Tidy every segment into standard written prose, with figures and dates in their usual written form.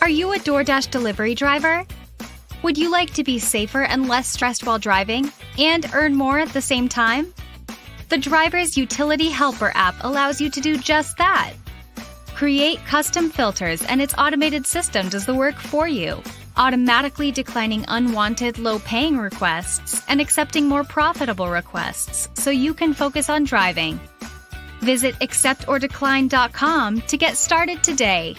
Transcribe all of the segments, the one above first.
Are you a DoorDash delivery driver? Would you like to be safer and less stressed while driving and earn more at the same time? The Driver's Utility Helper app allows you to do just that. Create custom filters and its automated system does the work for you, automatically declining unwanted low-paying requests and accepting more profitable requests so you can focus on driving. Visit acceptordecline.com to get started today.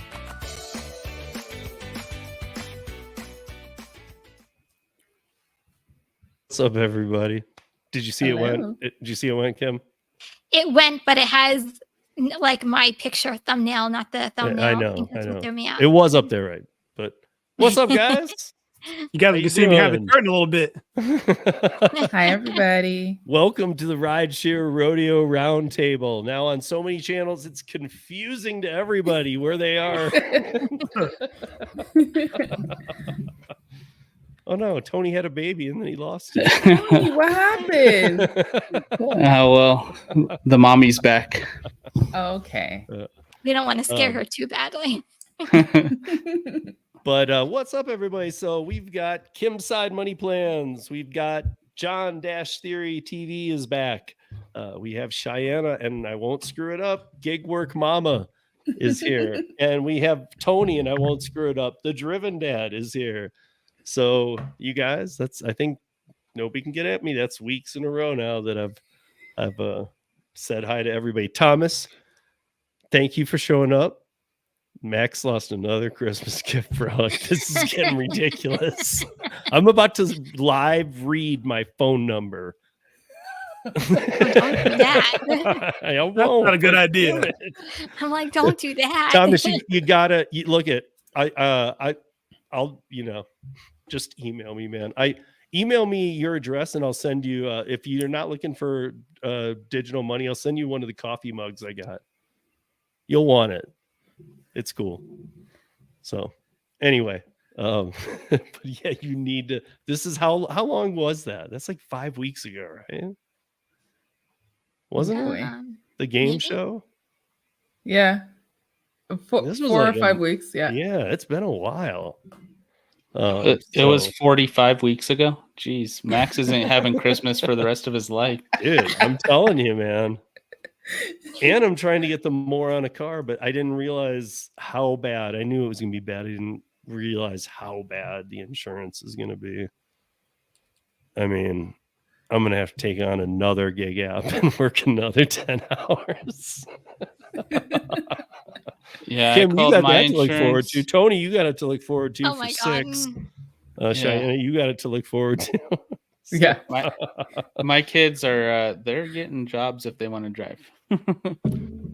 What's up, everybody? Did you see it went? Did you see it went, Kim? It went, but it has like my picture thumbnail, not the thumbnail. I know. What threw me out. It was up there, right? But what's up, guys? You can see behind the curtain a little bit. Hi, everybody. Welcome to the Rideshare Rodeo Roundtable. Now on so many channels, it's confusing to everybody where they are. Oh no, Tony had a baby and then he lost it. Tony, what happened? Well, the mommy's back. Okay. We don't want to scare her too badly. But what's up, everybody? So we've got Kim's Side Money Plans. We've got John Dash Theory TV is back. We have Cheyenne, and I won't screw it up, Gig Work Mama is here. And we have Tony, and I won't screw it up, the Driven Dad is here. So you guys, I think nobody can get at me. That's weeks in a row now that I've said hi to everybody. Thomas, thank you for showing up. Max lost another Christmas gift, bro. This is getting ridiculous. I'm about to live read my phone number. Don't do that. I won't. That's not a good idea. I'm like, don't do that. Thomas, you gotta look at I'll just email me, man. Email me your address and I'll send you if you're not looking for digital money, I'll send you one of the coffee mugs I got. You'll want it. It's cool. So anyway, but yeah, you need to. This is how long was that? That's like 5 weeks ago, right? Wasn't it the game maybe? show? Yeah. Four or 5 weeks. Yeah. Yeah, it's been a while. It was 45 weeks ago. Jeez, Max isn't having Christmas for the rest of his life. Dude, I'm telling you, man. And I'm trying to get them more on a car, but I didn't realize how bad. I knew it was going to be bad. I didn't realize how bad the insurance is going to be. I mean, I'm going to have to take on another gig app and work another 10 hours. Yeah, Kim, you got that to look insurance. forward to. Tony, you got it to look forward to Oh for my 6. God. Cheyenne, you got it to look forward to. Yeah. My kids are they're getting jobs if they want to drive.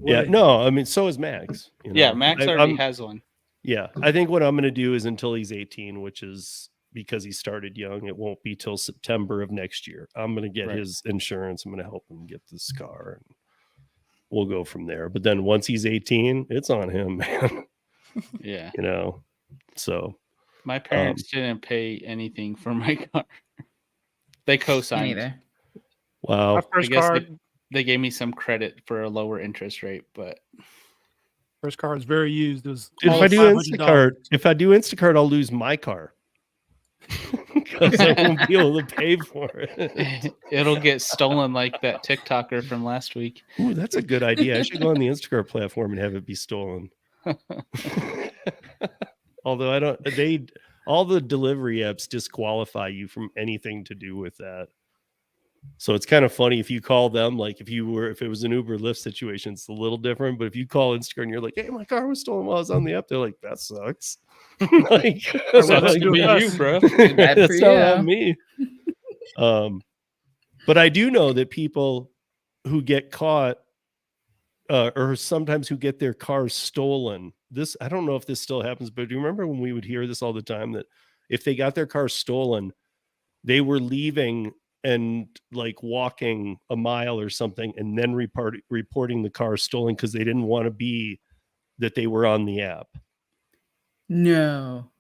Yeah, no, I mean, so is Max. You know? Yeah, Max already has one. Yeah, I think what I'm going to do is until he's 18, which is because he started young, it won't be till September of next year. I'm going to get his insurance. I'm going to help him get this car, and we'll go from there. But then once he's 18, it's on him, man. Yeah, So my parents didn't pay anything for my car. They co-signed. Either. Wow. My first I guess car, they gave me some credit for a lower interest rate, but first car is very used. It was Dude, almost if I do Instacart, I'll lose my car because I won't be able to pay for it. it'll get stolen like that TikToker from last week. Ooh, that's a good idea. I should go on the Instacart platform and have it be stolen. Although all the delivery apps disqualify you from anything to do with that. So it's kind of funny if you call them, like if it was an Uber Lyft situation, it's a little different. But if you call Instacart and you're like, "Hey, my car was stolen while I was on the app," they're like, "That sucks." Like, Sucks to be you, bro. That's not me. But I do know that people who get caught, or sometimes who get their cars stolen. I don't know if this still happens, but do you remember when we would hear this all the time, that if they got their car stolen, they were leaving and like walking a mile or something and then reporting the car stolen because they didn't want to be that they were on the app. No.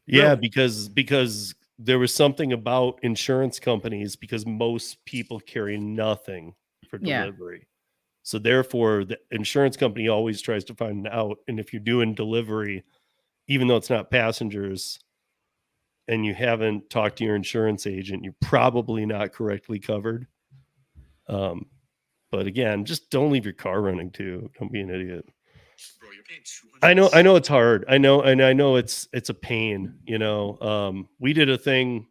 Yeah, because there was something about insurance companies, because most people carry nothing for delivery. Yeah. So therefore the insurance company always tries to find out. And if you're doing delivery, even though it's not passengers and you haven't talked to your insurance agent, you're probably not correctly covered. But again, just don't leave your car running too. Don't be an idiot. Bro, you're paying I know it's hard. I know it's a pain, you know. We did a thing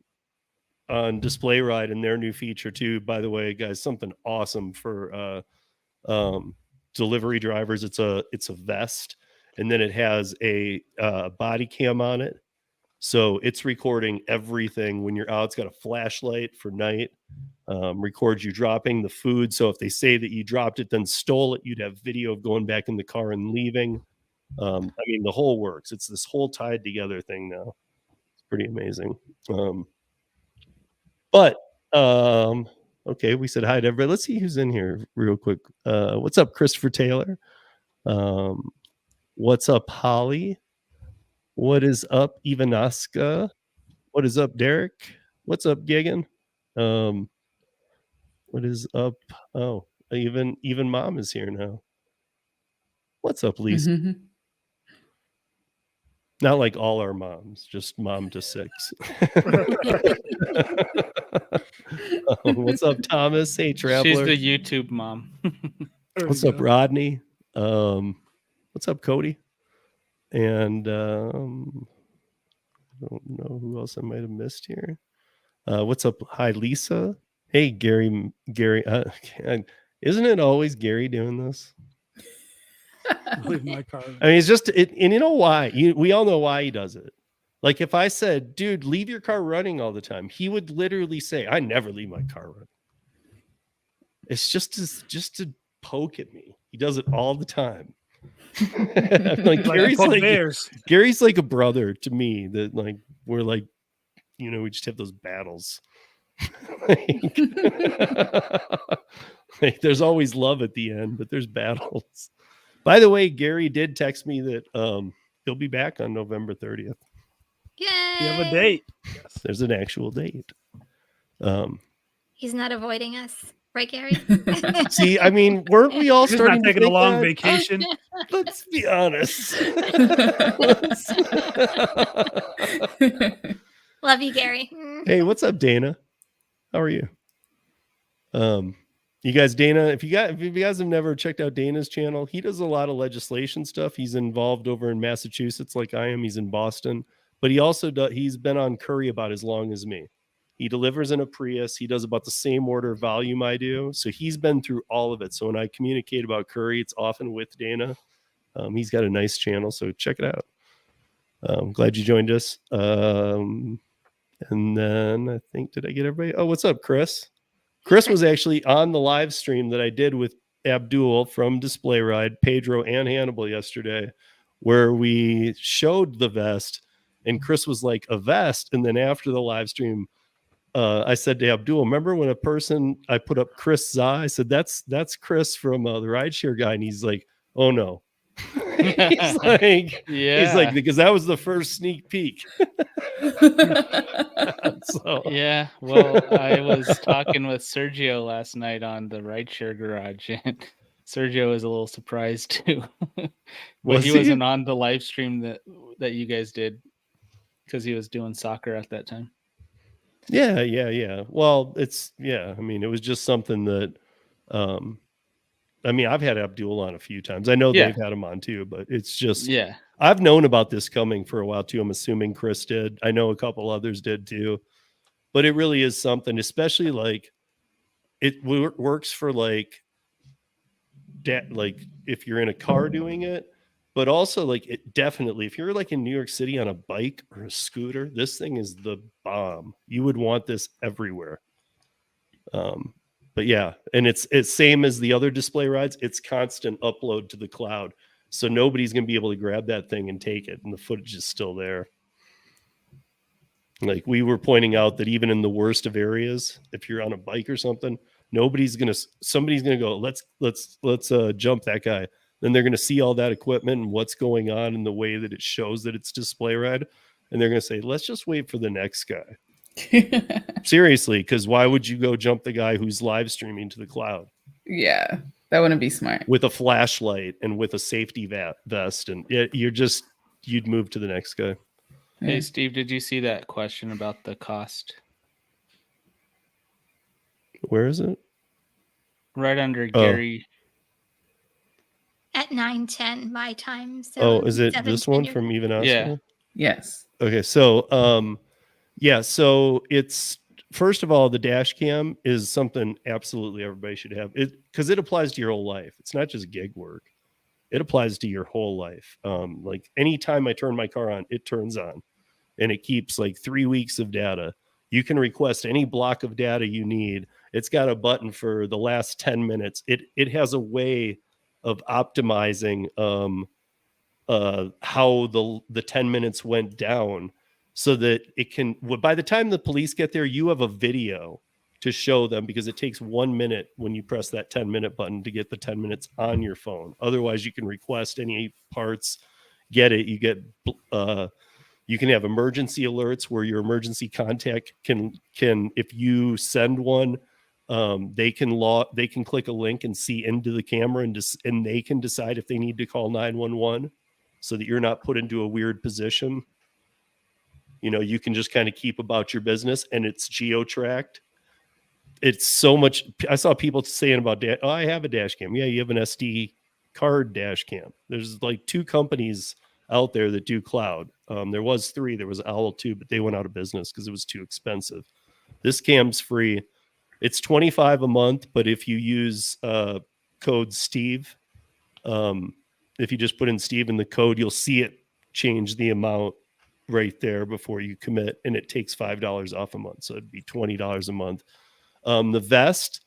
on Display Ride and their new feature too, by the way, guys, something awesome for delivery drivers. It's a vest, and then it has a body cam on it. So it's recording everything when you're out. It's got a flashlight for night, records you dropping the food. So if they say that you dropped it, then stole it, you'd have video of going back in the car and leaving. I mean, the whole works. It's this whole tied together thing now. It's pretty amazing. Okay, we said hi to everybody. Let's see who's in here real quick. What's up, Christopher Taylor? What's up, Holly? What is up, Ivanaska? What is up, Derek? What's up, Gigan? What is up? Oh, even Mom is here now. What's up, Lisa? Mm-hmm. Not like all our moms, just mom to 6. What's up, Thomas? Hey, Traveler. She's the YouTube mom. What's up, Rodney? What's up, Cody? And I don't know who else I might have missed here. What's up? Hi, Lisa. Hey, Gary. Isn't it always Gary doing this? Leave my car. I mean, it's just and you know why? We all know why he does it. Like if I said, dude, leave your car running all the time, he would literally say, I never leave my car running. It's just to poke at me. He does it all the time. Like Gary's like a brother to me, that like we're like, you know, we just have those battles. Like there's always love at the end, but there's battles. By the way, Gary did text me that he'll be back on November 30th. Yay! You have a date. Yes, there's an actual date. He's not avoiding us, right, Gary? See, I mean, weren't we all He's starting not to taking a think long that? vacation. Let's be honest. Love you, Gary. Hey, what's up, Dana? How are you? You guys, Dana, if you guys have never checked out Dana's channel, he does a lot of legislation stuff. He's involved over in Massachusetts like I am. He's in Boston, but he's been on Curry about as long as me. He delivers in a Prius. He does about the same order of volume I do. So he's been through all of it. So when I communicate about Curry, it's often with Dana. He's got a nice channel, so check it out. I'm glad you joined us. And then I think, did I get everybody? Oh, what's up, Chris? Chris was actually on the live stream that I did with Abdul from Display Ride, Pedro, and Hannibal yesterday, where we showed the vest, and Chris was like, a vest. And then after the live stream, I said to Abdul, remember when I put up Chris Za? I said, that's Chris from the Rideshare guy. And he's like, oh no. He's like, because that was the first sneak peek. So. Yeah, well, I was talking with Sergio last night on the Rideshare Garage, and Sergio was a little surprised too. But he wasn't on the live stream that you guys did because he was doing soccer at that time. Yeah. Well, I mean, it was just something that I mean, I've had Abdul on a few times. I know they've had him on too, but it's just, I've known about this coming for a while too. I'm assuming Chris did. I know a couple others did too, but it really is something, especially like it works for like if you're in a car doing it, but also like it definitely, if you're like in New York City on a bike or a scooter, this thing is the bomb. You would want this everywhere. But yeah, and it's same as the other display rides. It's constant upload to the cloud. So nobody's going to be able to grab that thing and take it. And the footage is still there. Like we were pointing out that even in the worst of areas, if you're on a bike or something, somebody's going to go, let's jump that guy. Then they're going to see all that equipment and what's going on in the way that it shows that it's display ride. And they're going to say, let's just wait for the next guy. Seriously, because why would you go jump the guy who's live streaming to the cloud? Yeah, that wouldn't be smart. With a flashlight and with a safety vest, and you're just you'd move to the next guy. Hey, Steve, did you see that question about the cost? Where is it? Right under Gary. At 9:10 my time. So Oh, is it 7:10 this one your- from Even Oscar? Yeah. Yes. Okay, so so it's first of all, the dash cam is something absolutely everybody should have. It because it applies to your whole life. It's not just gig work. It applies to your whole life. Like anytime I turn my car on, it turns on, and it keeps like 3 weeks of data. You can request any block of data you need. It's got a button for the last 10 minutes. It has a way of optimizing how the 10 minutes went down, so that it can, by the time the police get there, you have a video to show them, because it takes 1 minute when you press that 10-minute button to get the 10 minutes on your phone. Otherwise, you can request any parts, get it. You get you can have emergency alerts where your emergency contact can if you send one, they can click a link and see into the camera, and they can decide if they need to call 911, so that you're not put into a weird position. You can just kind of keep about your business, and it's geo-tracked. It's so much. I saw people saying about I have a dash cam. Yeah, you have an SD card dash cam. There's like 2 companies out there that do cloud. There was 3. There was Owl too, but they went out of business because it was too expensive. This cam's free. It's $25 a month, but if you use code Steve, if you just put in Steve in the code, you'll see it change the amount right there before you commit, and it takes $5 off a month, so it'd be $20 a month. The vest,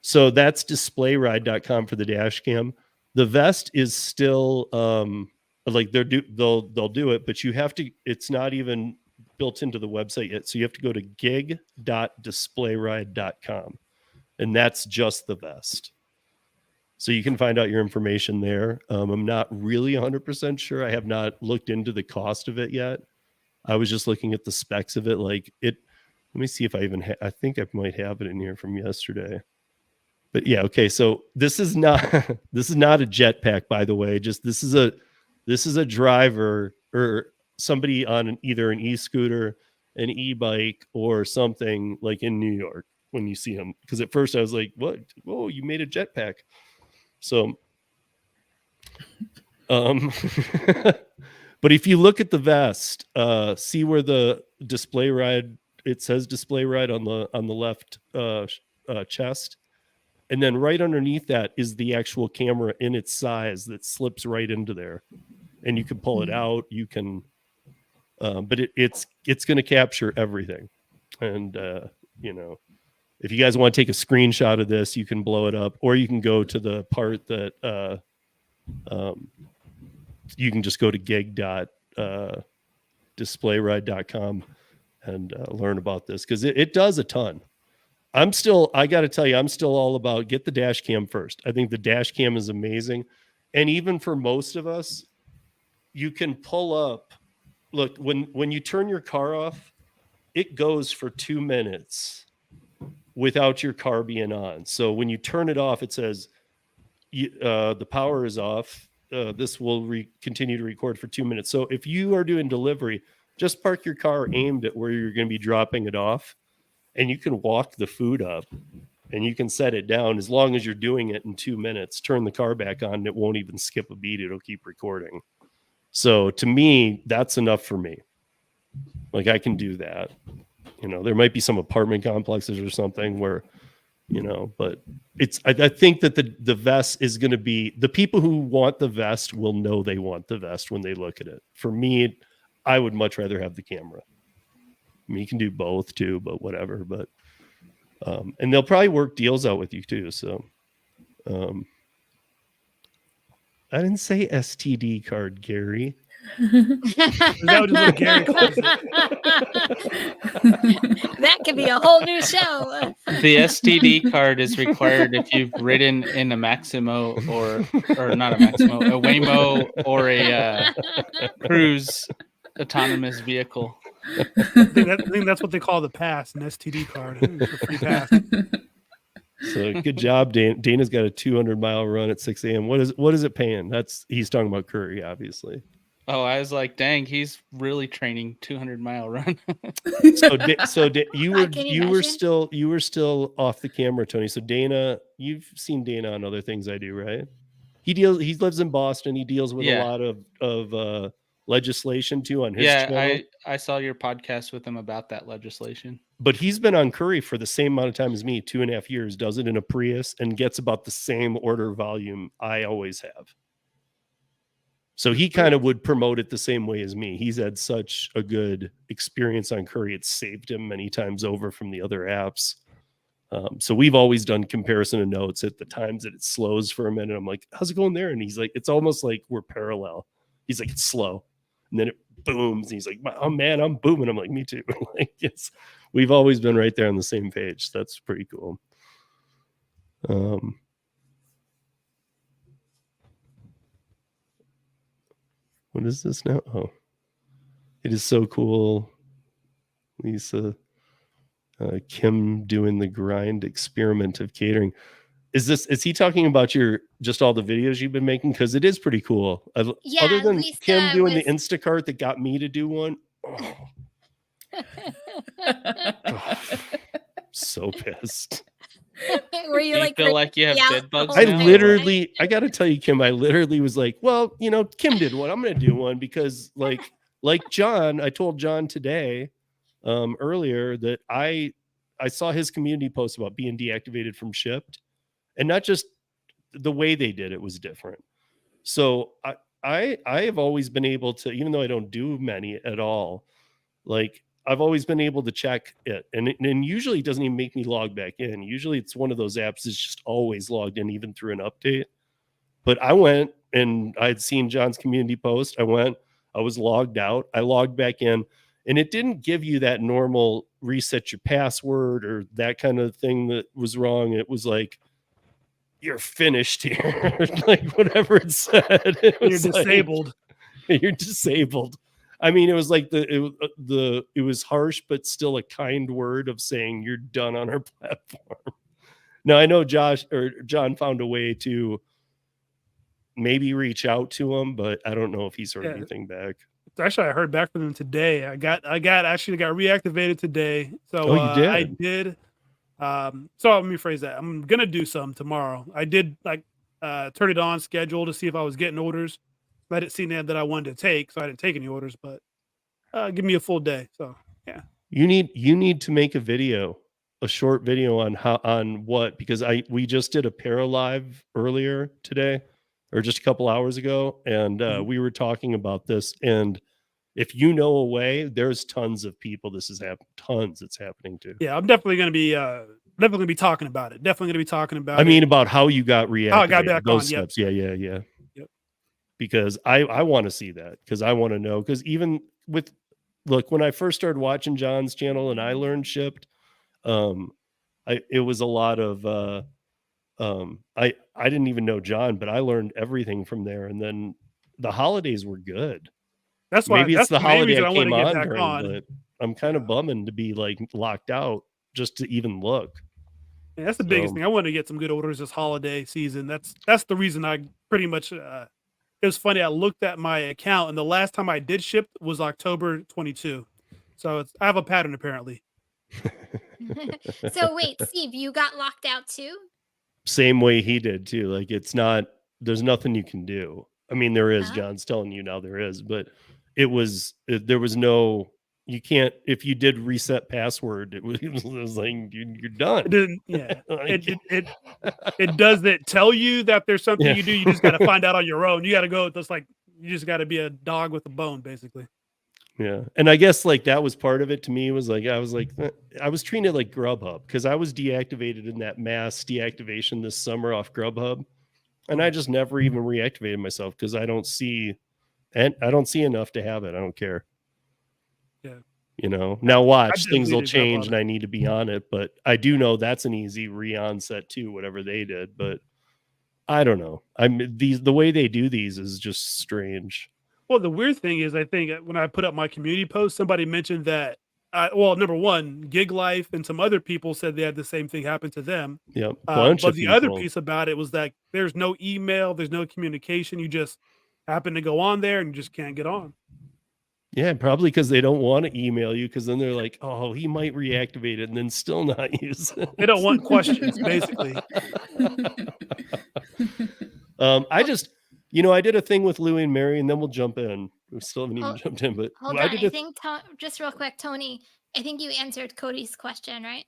so that's displayride.com for the dash cam. The vest is still like they'll do it, but you have to, it's not even built into the website yet, so you have to go to gig.displayride.com, and that's just the vest. So you can find out your information there. I'm not really 100% sure. I have not looked into the cost of it yet. I was just looking at the specs of it. Like it, let me see if I even I think I might have it in here from yesterday. But yeah, okay. So this is not this is not a jetpack, by the way. Just this is a driver or somebody on either an e-scooter, an e-bike, or something like in New York when you see him. Because at first I was like, "What? Whoa, you made a jetpack!" So, but if you look at the vest, see where the display ride, it says display ride on the left chest, and then right underneath that is the actual camera in its size that slips right into there, and you can pull it out. You can, but it's going to capture everything, and if you guys want to take a screenshot of this, you can blow it up, or you can go to the part that you can just go to gig.displayride.com and learn about this, because it does a ton. I got to tell you, I'm still all about get the dash cam first. I think the dash cam is amazing. And even for most of us, you can pull up. Look, when you turn your car off, it goes for 2 minutes without your car being on. So when you turn it off, it says the power is off. This will continue to record for 2 minutes. So if you are doing delivery, just park your car aimed at where you're going to be dropping it off, and you can walk the food up, and you can set it down. As long as you're doing it in 2 minutes, turn the car back on, and it won't even skip a beat. It'll keep recording. So to me, that's enough for me. Like, I can do that. There might be some apartment complexes or something where, but I think that the vest is going to be, the people who want the vest will know they want the vest when they look at it. For me, I would much rather have the camera. I mean, you can do both too, but whatever. But, and they'll probably work deals out with you too. So, I didn't say STD card, Gary. That was what Gary calls it. That could be a whole new show. The STD card is required if you've ridden in a Maximo or not a Maximo, a Waymo or a Cruise autonomous vehicle. I think that's what they call the pass, an STD card. It's a free pass. So good job, Dana's got a 200-mile run at 6 a.m. What is it paying? He's talking about Curry, obviously. Oh, I was like, dang, he's really training 200-mile run. You God, can you imagine? were still off the camera, Tony. So Dana, you've seen Dana on other things I do, right? He lives in Boston. He deals with a Yeah. lot of legislation too on his Yeah, channel. I saw your podcast with him about that legislation. But he's been on Curry for the same amount of time as me, 2.5 years, does it in a Prius and gets about the same order volume I always have. So he kind of would promote it the same way as me. He's had such a good experience on Curry. It's saved him many times over from the other apps. So we've always done comparison of notes at the times that it slows for a minute. I'm like, how's it going there? And he's like, it's almost like we're parallel. He's like, it's slow. And then it booms. And he's like, oh man, I'm booming. I'm like, me too. Like, yes, we've always been right there on the same page. That's pretty cool. What is this now? Oh, it is so cool. Lisa, Kim doing the grind experiment of catering. Is he talking about just all the videos you've been making? Because it is pretty cool. Yeah, Other than Lisa Kim doing the was- Instacart that got me to do one. So pissed. Were you Do you like, feel like you have yeah, bed bugs I now, or literally- what? I got to tell you, Kim, I literally was like, well, Kim did one. I'm going to do one because like John, I told John today earlier that I saw his community post about being deactivated from Shipped, and not just the way they did it was different. So I have always been able to, even though I don't do many at all, like I've always been able to check it, and usually it doesn't even make me log back in. Usually it's one of those apps that's just always logged in, even through an update. But I went and I'd seen John's community post. I was logged out. I logged back in, and it didn't give you that normal reset your password or that kind of thing that was wrong. It was like, you're finished here. Like whatever it said. You're disabled. You're disabled. I mean, it was like it was harsh, but still a kind word of saying you're done on our platform. Now I know John found a way to maybe reach out to him, but I don't know if he's heard anything back. Actually, I heard back from them today. I got reactivated today. So you did? I did. So let me phrase that. I'm gonna do some tomorrow. I did turn it on schedule to see if I was getting orders. I didn't see that I wanted to take, so I didn't take any orders. But give me a full day. So yeah. You need to make a short video on what, because we just did a Paralive earlier today, or just a couple hours ago, and we were talking about this. And if you know a way, there's tons of people this is happening. It's happening to. Yeah, I'm definitely gonna be talking about it. Definitely gonna be talking about. I mean, about how you got reactivated. How I got back those on. steps. Yeah. Yep. Because I want to see that, because I want to know, because even when I first started watching John's channel and I learned Shipped, it was a lot of I didn't even know John, but I learned everything from there. And then the holidays were good. That's why maybe it's the holiday I came on during, during, but I'm kind of bumming to be like locked out just to even look. Yeah, that's the biggest thing. I want to get some good orders this holiday season. That's the reason I pretty much. It was funny. I looked at my account, and the last time I did ship was October 22. So I have a pattern apparently. So wait, Steve, you got locked out too? Same way he did too. Like there's nothing you can do. I mean, there is. John's telling you now there is, but there was no. You can't. If you did reset password, it was like you're done. It didn't. Yeah. It doesn't tell you that there's something you do. You just got to find out on your own. You got to go. It's like you just got to be a dog with a bone, basically. Yeah, and I guess like that was part of it to me. Was like I was treating it like Grubhub, because I was deactivated in that mass deactivation this summer off Grubhub, and I just never even reactivated myself because I don't see enough to have it. I don't care. Yeah. Now watch, things will change and I need to be on it, but I do know that's an easy re-onset too, whatever they did. But I don't know. The way they do these is just strange. Well, the weird thing is, I think when I put up my community post, somebody mentioned that. Number one, Gig Life and some other people said they had the same thing happen to them. Yeah, but the other piece about it was that there's no email, there's no communication. You just happen to go on there and you just can't get on. Yeah, probably because they don't want to email you, because then they're like, oh, he might reactivate it and then still not use it. They don't want questions, basically. I just, I did a thing with Louie and Mary, and then we'll jump in. We still haven't even jumped in, but Hold I on. did I think just real quick, Tony, I think you answered Cody's question, right?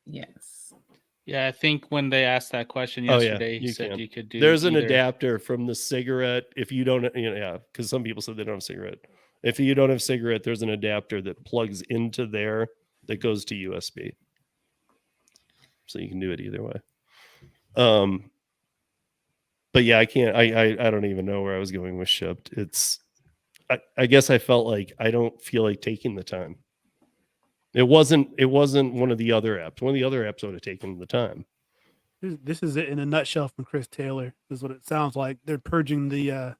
Yes. Yeah, I think when they asked that question Oh, yeah, yesterday, you said can. you could do. There's an either. adapter from the cigarette. If you don't, because some people said they don't have cigarette. If you don't have cigarette, there's an adapter that plugs into there that goes to USB. So you can do it either way. But yeah, I can't. I don't even know where I was going with shipped. I guess I felt like I don't feel like taking the time. It wasn't one of the other apps. One of the other apps would have taken the time. This is it in a nutshell from Chris Taylor. This is what it sounds like. They're purging the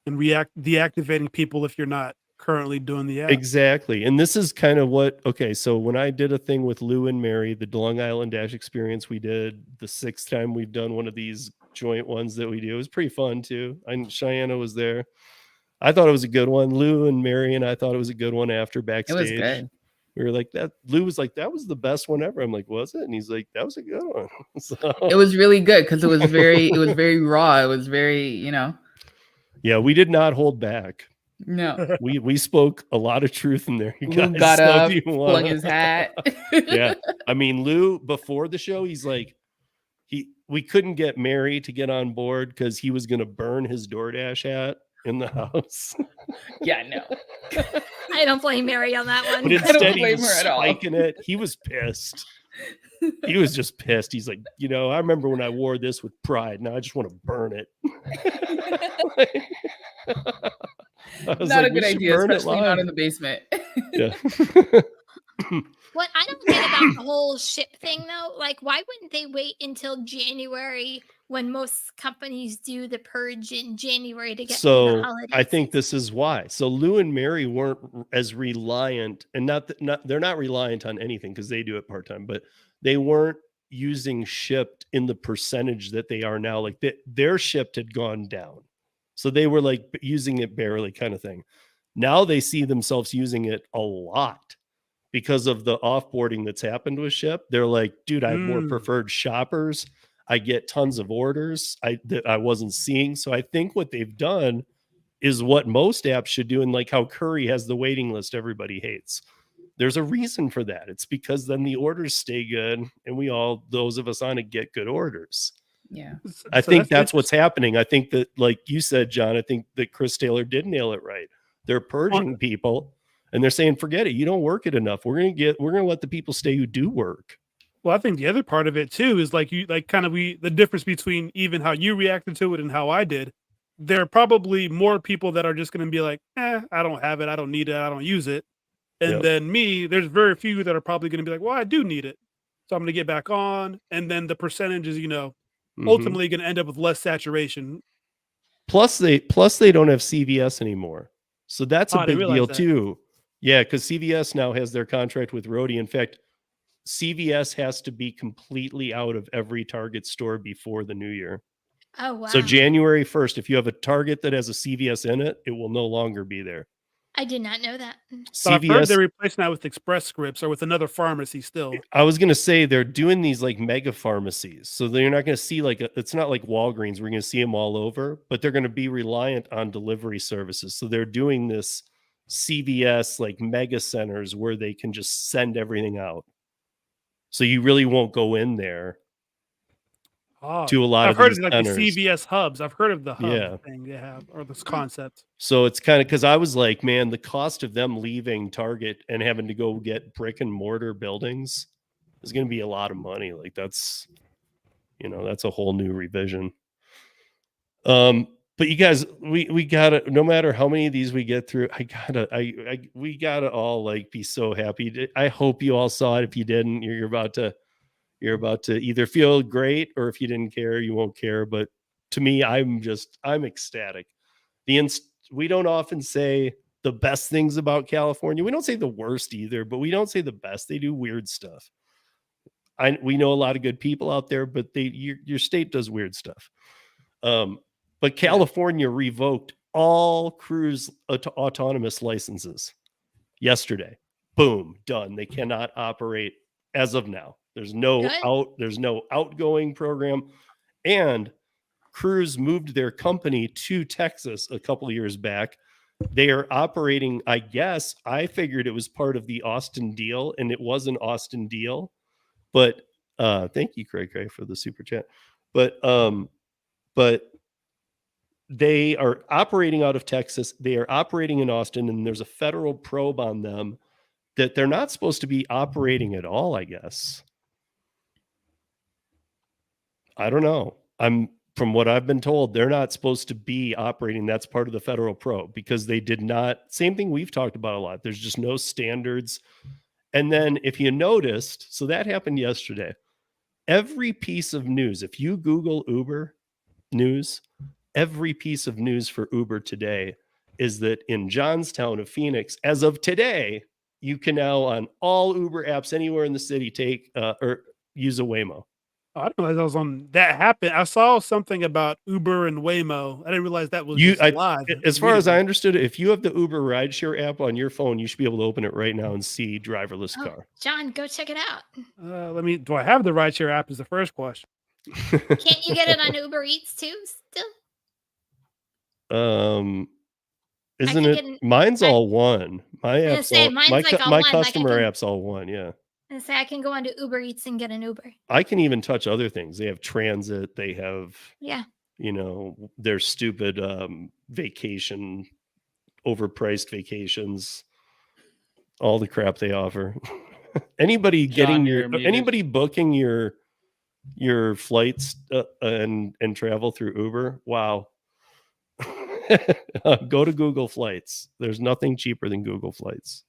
and deactivating people if you're not currently doing the app. Exactly. And this is kind of what, okay, so when I did a thing with Lou and Mary, the Long Island Dash experience we did, the 6th time we've done one of these joint ones that we do, it was pretty fun too. Cheyenne was there. I thought it was a good one. Lou and Mary and I thought it was a good one after backstage. It was good. We were like that. Lou was like, that was the best one ever. I'm like, was it? And he's like, that was a good one. So it was really good because it was very raw. It was very, Yeah, we did not hold back. No. We spoke a lot of truth in there. Lou got up, flung his hat. Yeah. I mean, Lou, before the show, he's like, we couldn't get Mary to get on board because he was going to burn his DoorDash hat in the house. Yeah, no. I don't blame Mary on that one. But instead he was spiking it. He was pissed. He was just pissed. He's like, I remember when I wore this with pride. Now I just want to burn it. Not a good idea, especially not in the basement. Yeah. What I don't get about the whole ship thing, though, like, why wouldn't they wait until January when most companies do the purge in January to get through the holidays? I think this is why. So Lou and Mary weren't as reliant, and they're not reliant on anything because they do it part-time, but they weren't using shipped in the percentage that they are now. Like their shipped had gone down. So they were like using it barely, kind of thing. Now they see themselves using it a lot because of the offboarding that's happened with Ship. They're like, dude, I have more preferred shoppers. I get tons of orders that I wasn't seeing. So I think what they've done is what most apps should do. And like how Curry has the waiting list everybody hates. There's a reason for that. It's because then the orders stay good and those of us on it, get good orders. Yeah. I think that's what's happening. I think that, like you said, John, I think that Chris Taylor did nail it right. They're purging people and they're saying, forget it. You don't work it enough. We're going to let the people stay who do work. Well, I think the other part of it too is the difference between even how you reacted to it and how I did. There are probably more people that are just going to be like, I don't have it. I don't need it. I don't use it. And then me, there's very few that are probably going to be like, well, I do need it. So I'm going to get back on. And then the percentage is, ultimately going to end up with less saturation. Plus they don't have CVS anymore. So that's a big deal too. Yeah, because CVS now has their contract with Rodeo. In fact, CVS has to be completely out of every Target store before the new year. Oh, wow. So January 1st, if you have a Target that has a CVS in it, it will no longer be there. I did not know that. But I've heard they're replacing that with Express Scripts or with another pharmacy still. I was going to say they're doing these like mega pharmacies. So they're not going to see it's not like Walgreens. We're going to see them all over, but they're going to be reliant on delivery services. So they're doing this CVS like mega centers where they can just send everything out. So you really won't go in there to a lot of these centers. I've heard of like the CVS hubs. I've heard of the hub thing they have, or this concept. So it's kind of, because I was like, man, the cost of them leaving Target and having to go get brick and mortar buildings is going to be a lot of money. Like that's a whole new revision. But you guys, we gotta, no matter how many of these we get through, we gotta all like be so happy. I hope you all saw it. If you didn't, you're about to either feel great, or if you didn't care, you won't care. But to me, I'm ecstatic. We don't often say the best things about California. We don't say the worst either, but we don't say the best. They do weird stuff. We know a lot of good people out there, but your state does weird stuff. But California revoked all cruise autonomous licenses yesterday. Boom, done. They cannot operate as of now. There's no outgoing program. And Cruise moved their company to Texas a couple of years back. They are operating, I guess, I figured it was part of the Austin deal, and it was an Austin deal. But thank you, Craig, for the super chat. But they are operating out of Texas. They are operating in Austin, and there's a federal probe on them that they're not supposed to be operating at all, I guess. I don't know. From what I've been told, they're not supposed to be operating. That's part of the federal probe because they did not. Same thing we've talked about a lot. There's just no standards. And then if you noticed, so that happened yesterday. Every piece of news, if you Google Uber news, every piece of news for Uber today is that in Johnstown of Phoenix, as of today, you can now on all Uber apps anywhere in the city take or use a Waymo. Oh, I didn't realize I was on that happened. I saw something about Uber and Waymo. I didn't realize that was live. As far as I understood it, if you have the Uber Rideshare app on your phone, you should be able to open it right now and see driverless car. John, go check it out. Do I have the Rideshare app is the first question. Can't you get it on Uber Eats too still? Isn't it? Mine's all one. My app's my customer app's all one. Yeah. And say I can go onto Uber Eats and get an Uber. I can even touch other things. They have transit. They have, their stupid vacation, overpriced vacations, all the crap they offer. Anybody anybody booking your flights and travel through Uber? Wow. Go to Google Flights. There's nothing cheaper than Google Flights.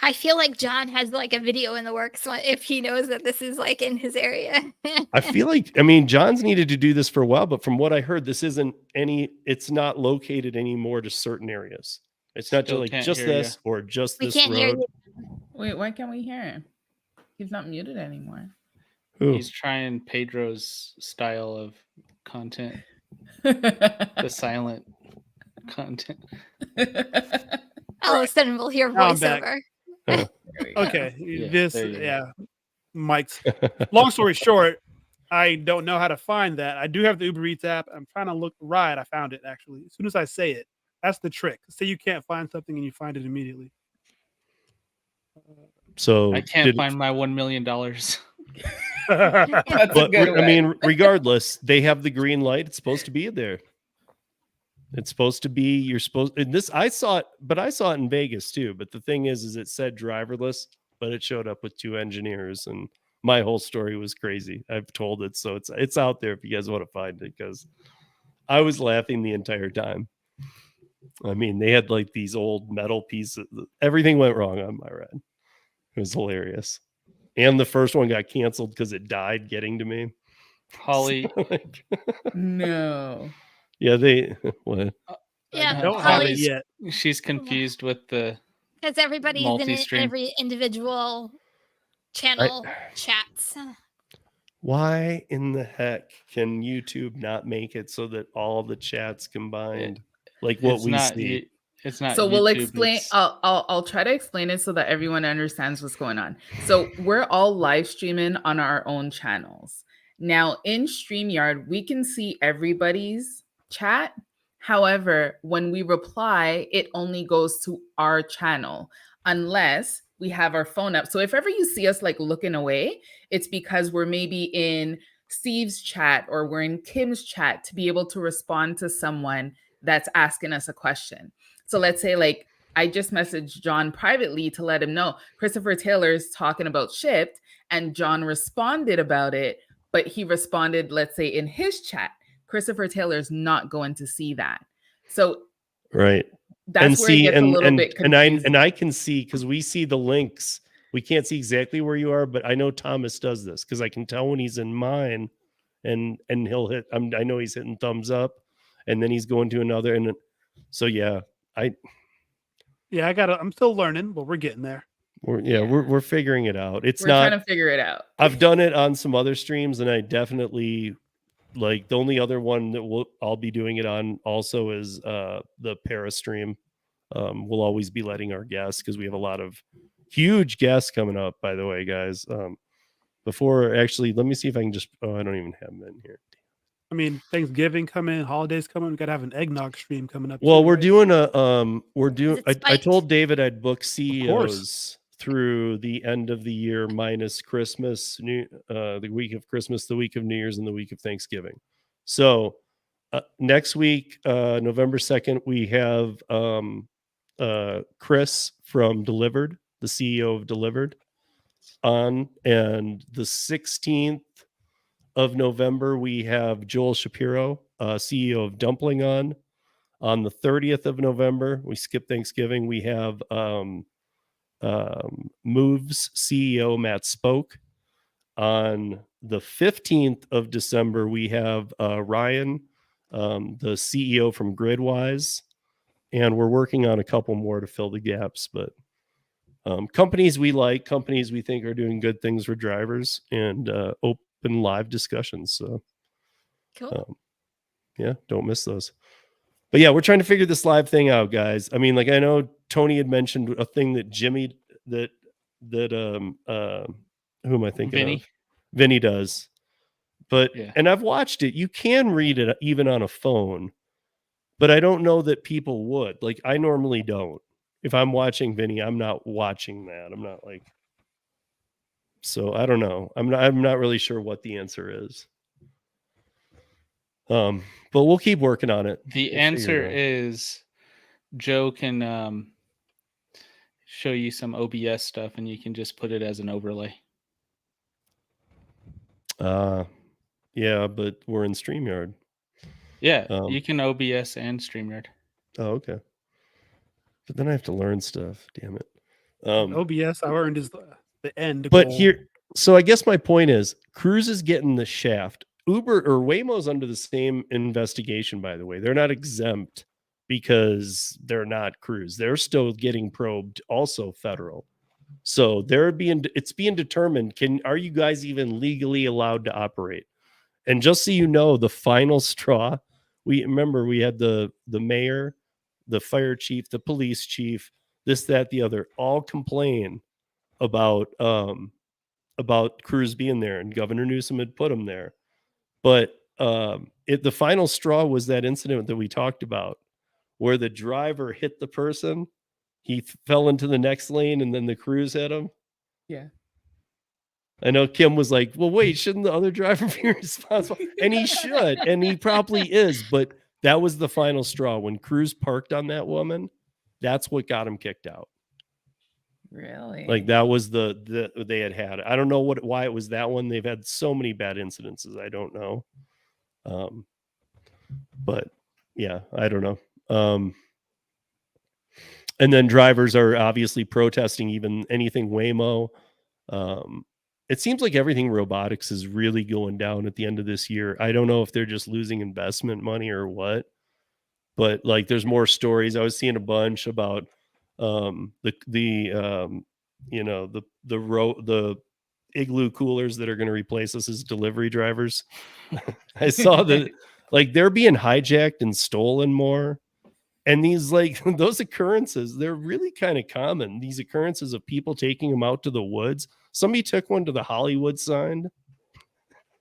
I feel like John has like a video in the works if he knows that this is like in his area. I feel like, John's needed to do this for a while, but from what I heard, it's not located anymore to certain areas. It's not just this or just this road. Wait, why can't we hear him? He's not muted anymore. Who? He's trying Pedro's style of content. The silent content. All of a sudden we'll hear voiceover. Okay. Mike's long story short, I don't know how to find that. I do have the Uber Eats app. I'm trying to look right. I found it actually. As soon as I say it, that's the trick. Say you can't find something and you find it immediately. So I can't find my $1 million. But regardless, they have the green light. It's supposed to be there. It's supposed to be, I saw it in Vegas too. But the thing is it said driverless, but it showed up with 2 engineers, and my whole story was crazy. I've told it. So it's out there if you guys want to find it, because I was laughing the entire time. They had like these old metal pieces. Everything went wrong on my ride. It was hilarious. And the first one got canceled because it died getting to me. Holly. No. Yeah, what? Yeah, don't have it yet. She's confused with the because everybody's in every individual channel chats. Why in the heck can YouTube not make it so that all the chats combined, like what we see? It's not. So YouTube, we'll explain. I'll try to explain it so that everyone understands what's going on. So we're all live streaming on our own channels. Now in StreamYard, we can see everybody's chat. However, when we reply, it only goes to our channel unless we have our phone up. So if ever you see us like looking away, it's because we're maybe in Steve's chat or we're in Kim's chat to be able to respond to someone that's asking us a question. So let's say like I just messaged John privately to let him know Christopher Taylor's talking about Shipped, and John responded about it, but he responded, let's say in his chat. Christopher Taylor's not going to see that. So right. That's where it gets a little bit confusing. And I can see, because we see the links. We can't see exactly where you are, but I know Thomas does this because I can tell when he's in mine, and he'll hit. I know he's hitting thumbs up, and then he's going to another. And so I'm still learning, but we're getting there. We're figuing it out. We're trying to figure it out. I've done it on some other streams, and I definitely like the only other one that I'll be doing it on also is the Parastream. We'll always be letting our guests, because we have a lot of huge guests coming up, by the way, guys. Before, actually, let me see if I can just, I don't even have them in here. I mean, Thanksgiving coming, holidays coming. We gotta have an eggnog stream coming up. Well, too, we're right? doing it I spiked? told David I'd book CEOs through the end of the year minus Christmas, the week of Christmas, the week of New Year's, and the week of Thanksgiving. So next week, November 2nd, we have Chris from Delivered, the CEO of Delivered, on, and the 16th of November, we have Joel Shapiro, CEO of Dumpling, on. On the 30th of November, we skip Thanksgiving, we have Moves CEO Matt Spoke. On the 15th of December, we have Ryan, the CEO from Gridwise, and we're working on a couple more to fill the gaps, but companies we like, companies we think are doing good things for drivers, and open live discussions. So Cool. Yeah, don't miss those. But yeah, we're trying to figure this live thing out, guys. I mean, like, I know Tony had mentioned a thing that Jimmy, that who am I thinking Vinny. of? Vinny does. But Yeah. and I've watched it. You can read it even on a phone, but I don't know that people would. Like, I normally don't. If I'm watching Vinny, I'm not watching that. I'm not like, so I don't know. I'm not really sure what the answer is. But we'll keep working on it. The We'll answer figure it out. is Joe can show you some OBS stuff, and you can just put it as an overlay. Yeah, but we're in StreamYard. Yeah, you can OBS and StreamYard. Oh, okay. But then I have to learn stuff. Damn it. OBS I learned is the end. But goal. here, so I guess my point is, Cruise is getting the shaft. Uber or Waymo's under the same investigation, by the way. They're not exempt because they're not Cruise. They're still getting probed, also federal. So it's being determined, are you guys even legally allowed to operate? And just so you know, the final straw, we had the mayor, the fire chief, the police chief, this, that, the other, all complain about Cruz being there, and Governor Newsom had put him there. But the final straw was that incident that we talked about, where the driver hit the person, he fell into the next lane, and then the Cruz hit him. Yeah. I know Kim was like, well, wait, shouldn't the other driver be responsible? And he should, and he probably is, but that was the final straw. When Cruz parked on that woman, that's what got him kicked out. Really? Like, that was they had. I don't know why it was that one. They've had so many bad incidences. I don't know. But yeah, I don't know. And then drivers are obviously protesting even anything Waymo. It seems like everything robotics is really going down at the end of this year. I don't know if they're just losing investment money or what, but like, there's more stories. I was seeing a bunch about the Igloo coolers that are going to replace us as delivery drivers. I saw that, like, they're being hijacked and stolen more. And these, like, those occurrences, they're really kind of common. These occurrences of people taking them out to the woods. Somebody took one to the Hollywood sign.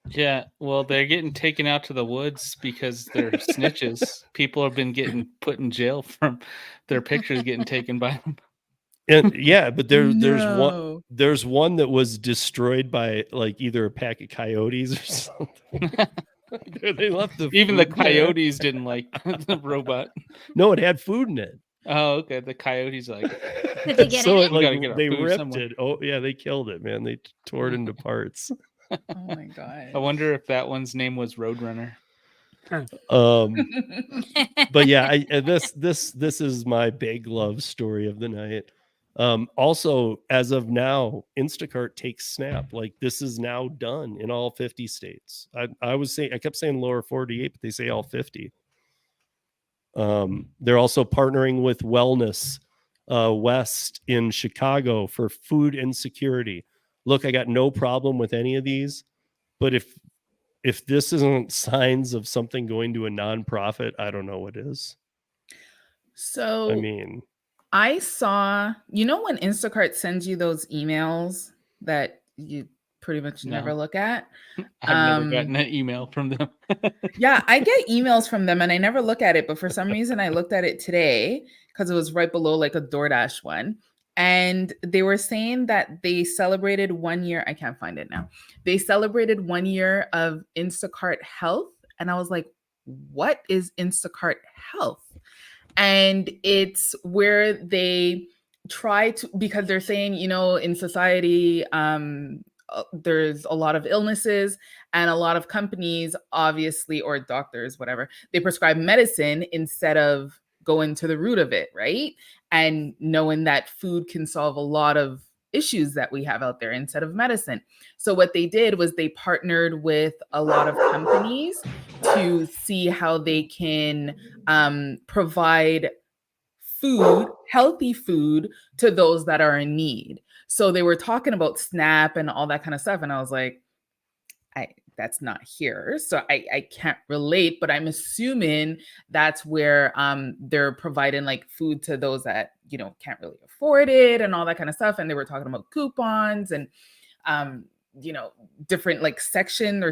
Yeah, well, they're getting taken out to the woods because they're snitches. People have been getting put in jail from their pictures getting taken by them. And yeah, but there's one that was destroyed by, like, either a pack of coyotes or something. They left even the coyotes didn't like the robot. No, it had food in it. Oh, okay. The coyotes like. Did they get So it? they ripped it. Oh yeah, they killed it, man. They tore it into parts. Oh my god. I wonder if that one's name was Roadrunner. But yeah, this is my big love story of the night. Also, as of now, Instacart takes Snap. Like, this is now done in all 50 states. I kept saying lower 48, but they say all 50. They're also partnering with Wellness West in Chicago for food insecurity. Look, I got no problem with any of these, but if if this isn't signs of something going to a nonprofit, I don't know what is. So I mean, I saw, when Instacart sends you those emails that you pretty much never look at. I've never gotten an email from them. Yeah, I get emails from them and I never look at it, but for some reason I looked at it today because it was right below like a DoorDash one. And they were saying that they celebrated 1 year. I can't find it now. They celebrated 1 year of Instacart Health. And I was like, what is Instacart Health? And it's where they try to, because they're saying, in society, there's a lot of illnesses and a lot of companies, obviously, or doctors, whatever, they prescribe medicine instead of going to the root of it, right? And knowing that food can solve a lot of issues that we have out there instead of medicine. So what they did was they partnered with a lot of companies to see how they can provide food, healthy food, to those that are in need. So they were talking about SNAP and all that kind of stuff. And I was like, that's not here. So I can't relate, but I'm assuming that's where they're providing like food to those that, can't really afford it and all that kind of stuff. And they were talking about coupons and, different like section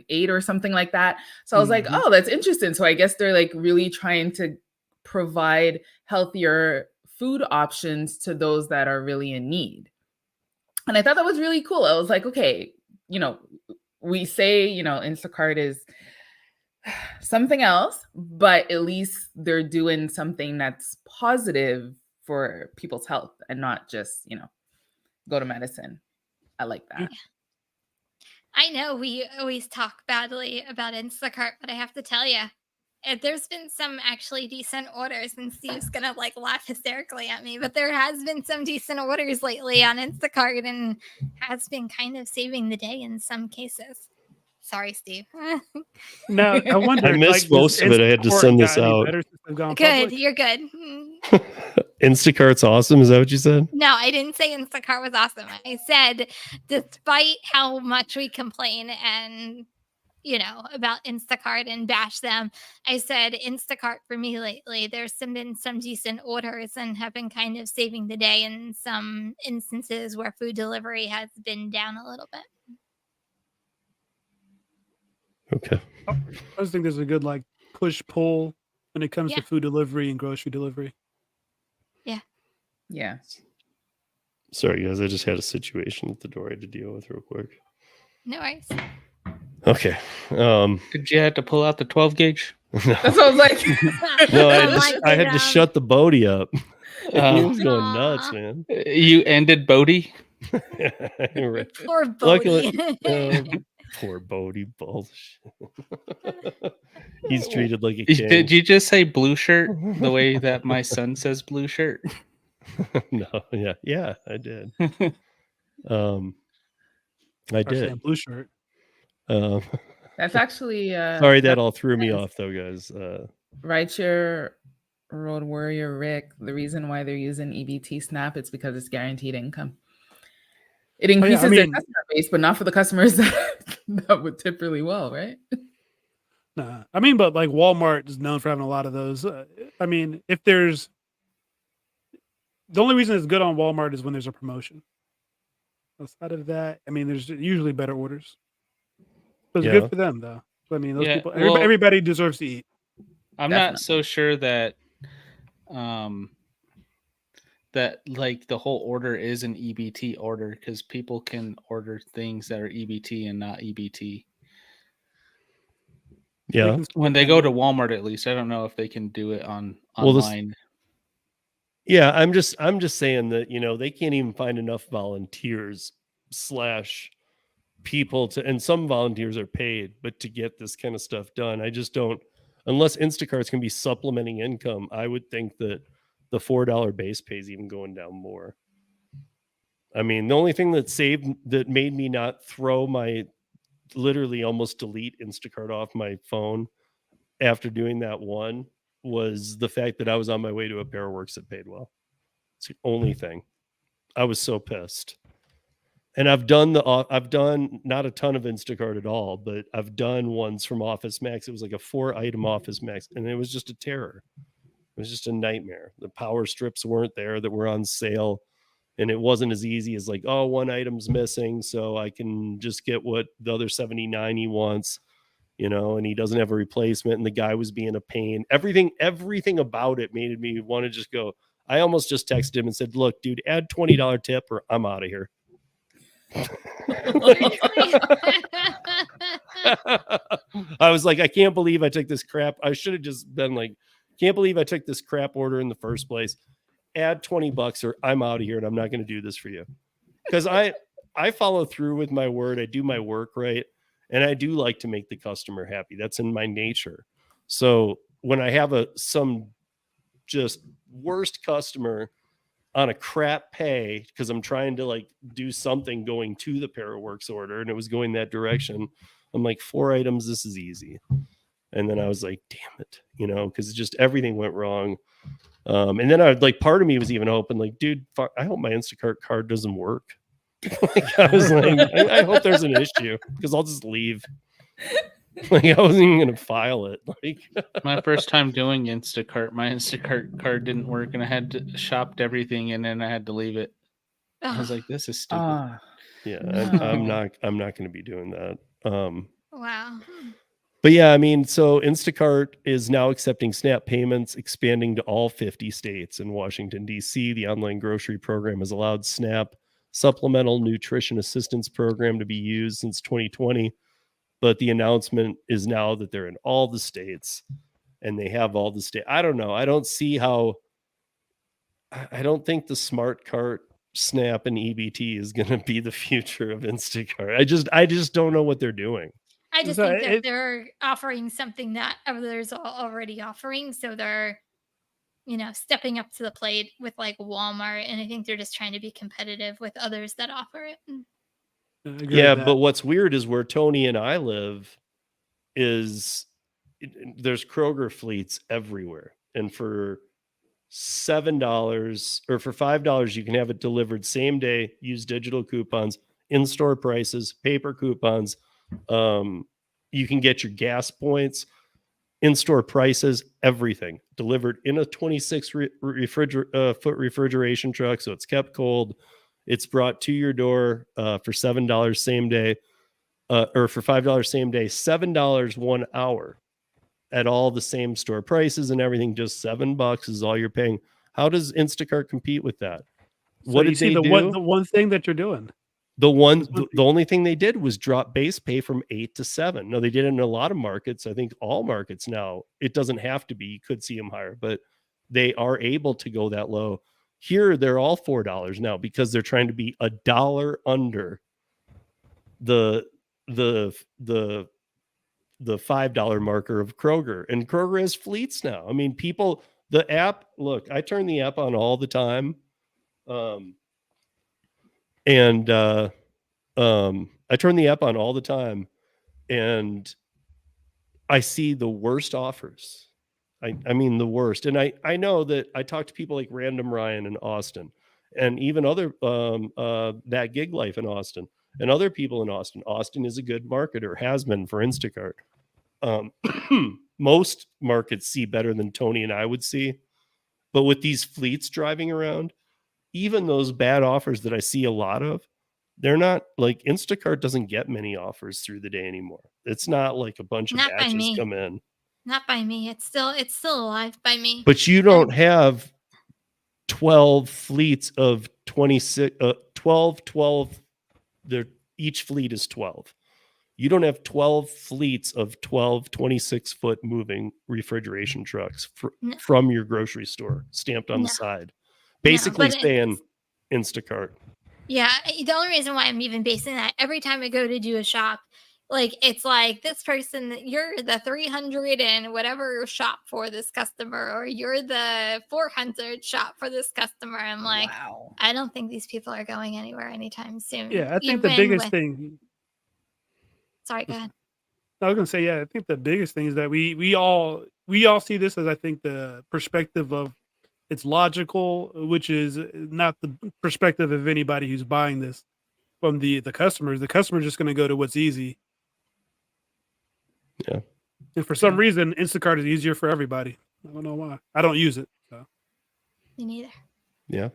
8 or something like that. So I was like, oh, that's interesting. So I guess they're like really trying to provide healthier food options to those that are really in need. And I thought that was really cool. I was like, okay, we say, Instacart is something else, but at least they're doing something that's positive for people's health and not just, go to medicine. I like that. I know we always talk badly about Instacart, but I have to tell you, there's been some actually decent orders, and Steve's gonna like laugh hysterically at me, but there has been some decent orders lately on Instacart and has been kind of saving the day in some cases. Sorry, Steve. Now I wonder. I missed most of it. I had to send this out. Good, you're good. Instacart's awesome. Is that what you said? No, I didn't say Instacart was awesome. I said, despite how much we complain and about Instacart and bash them, I said Instacart for me lately, there's been some decent orders and have been kind of saving the day in some instances where food delivery has been down a little bit. Okay. I just think there's a good like push-pull when it comes to food delivery and grocery delivery. Yeah. Sorry, guys. I just had a situation at the door I had to deal with real quick. No worries. Okay. Did you have to pull out the 12 gauge? No. That's what I was like. No, I had to shut the Bodie up. He was going nuts, man. You ended Bodie? Poor Bodie. Poor Bodie. Bullshit. He's treated like a king. Did you just say blue shirt the way that my son says blue shirt? No, yeah, I did. I did. Blue shirt. That's actually sorry that all threw me off though, guys. Rideshare Road Warrior Rick, the reason why they're using EBT SNAP is because it's guaranteed income. It increases their customer base, but not for the customers that would tip really well, right? Nah, but like Walmart is known for having a lot of those. If there's the only reason it's good on Walmart is when there's a promotion. Outside of that, there's usually better orders. So it's good for them, though. Those people, everybody deserves to eat. I'm not so sure that, that like the whole order is an EBT order because people can order things that are EBT and not EBT. Yeah. When they go to Walmart, at least, I don't know if they can do it online. Yeah, I'm just saying that, they can't even find enough volunteers / people to, and some volunteers are paid, but to get this kind of stuff done, I just don't, unless Instacart's can be supplementing income, I would think that the $4 base pay is even going down more. The only thing that made me not throw literally almost delete Instacart off my phone after doing that one was the fact that I was on my way to a pair of works that paid well. It's the only thing. I was so pissed. And I've done not a ton of Instacart at all, but I've done ones from Office Max. It was like a 4-item Office Max, and it was just a terror. It was just a nightmare. The power strips weren't there that were on sale, and it wasn't as easy as like, oh, one item's missing, so I can just get what the other 79 he wants, and he doesn't have a replacement, and the guy was being a pain. Everything about it made me want to just go. I almost just texted him and said, look, dude, add $20 tip or I'm out of here. I was like, I can't believe I took this crap. I should have just been like, can't believe I took this crap order in the first place. Add $20 or I'm out of here and I'm not going to do this for you. Because I follow through with my word. I do my work right. And I do like to make the customer happy. That's in my nature. So when I have some just worst customer on a crap pay because I'm trying to like do something going to the Paraworks order and it was going that direction, I'm like, 4 items, this is easy. And then I was like, damn it, because just everything went wrong. And then I like, part of me was even hoping like, dude, I hope my Instacart card doesn't work. Like, I was like, I hope there's an issue because I'll just leave. Like I wasn't even gonna file it. Like my first time doing Instacart, my Instacart card didn't work, and I had to shopped everything, and then I had to leave it. I was like, "This is stupid." Yeah, no. I'm not going to be doing that. Wow. But yeah, I mean, so Instacart is now accepting SNAP payments, expanding to all 50 states. In Washington, D.C., the online grocery program has allowed SNAP Supplemental Nutrition Assistance Program to be used since 2020. But the announcement is now that they're in all the states and they have all the state. I don't know. I don't see how. I don't think the Smart Cart, SNAP, and EBT is going to be the future of Instacart. I just don't know what they're doing. I just think that they're offering something that others are already offering. So they're, stepping up to the plate with like Walmart. And I think they're just trying to be competitive with others that offer it. Yeah, but what's weird is where Tony and I live there's Kroger fleets everywhere. And for $7 or for $5, you can have it delivered same day, use digital coupons, in-store prices, paper coupons. You can get your gas points, in-store prices, everything delivered in a 26 foot refrigeration truck. So it's kept cold. It's brought to your door for $7 same day, or for $5 same day, $7 1 hour at all the same store prices and everything. Just $7 is all you're paying. How does Instacart compete with that? So what did they do? The one thing that you're doing. The only thing they did was drop base pay from 8 to 7. No, they did it in a lot of markets. I think all markets now. It doesn't have to be. You could see them higher, but they are able to go that low. Here, they're all $4 now because they're trying to be $1 under the $5 marker of Kroger. And Kroger has fleets now. I mean, the app, look, I turn the app on all the time. I turn the app on all the time and I see the worst offers. I mean, the worst. And I know that I talk to people like Random Ryan in Austin and even other, that Gig Life in Austin and other people in Austin. Austin is a good marketer, has been for Instacart. Most markets see better than Tony and I would see. But with these fleets driving around, even those bad offers that I see a lot of, they're not like Instacart doesn't get many offers through the day anymore. It's not like a bunch of batches come in. Not by me. It's still alive by me. But you don't have 12 fleets of 26, 12. Each fleet is 12. You don't have 12 fleets of 12 26-foot moving refrigeration trucks from your grocery store stamped on the side. Basically saying Instacart. Yeah, the only reason why I'm even basing that, every time I go to do a shop, like it's like this person, you're the 300 and whatever shop for this customer, or you're the 400 shop for this customer. I'm like, wow. I don't think these people are going anywhere anytime soon. Yeah, I think the biggest thing. Sorry, go ahead. I was gonna say, yeah, I think the biggest thing is that we all see this as, I think, the perspective of it's logical, which is not the perspective of anybody who's buying this. from the customers. The customer's just going to go to what's easy. Yeah. And for some reason, Instacart is easier for everybody. I don't know why. I don't use it. So. Me neither. Yeah.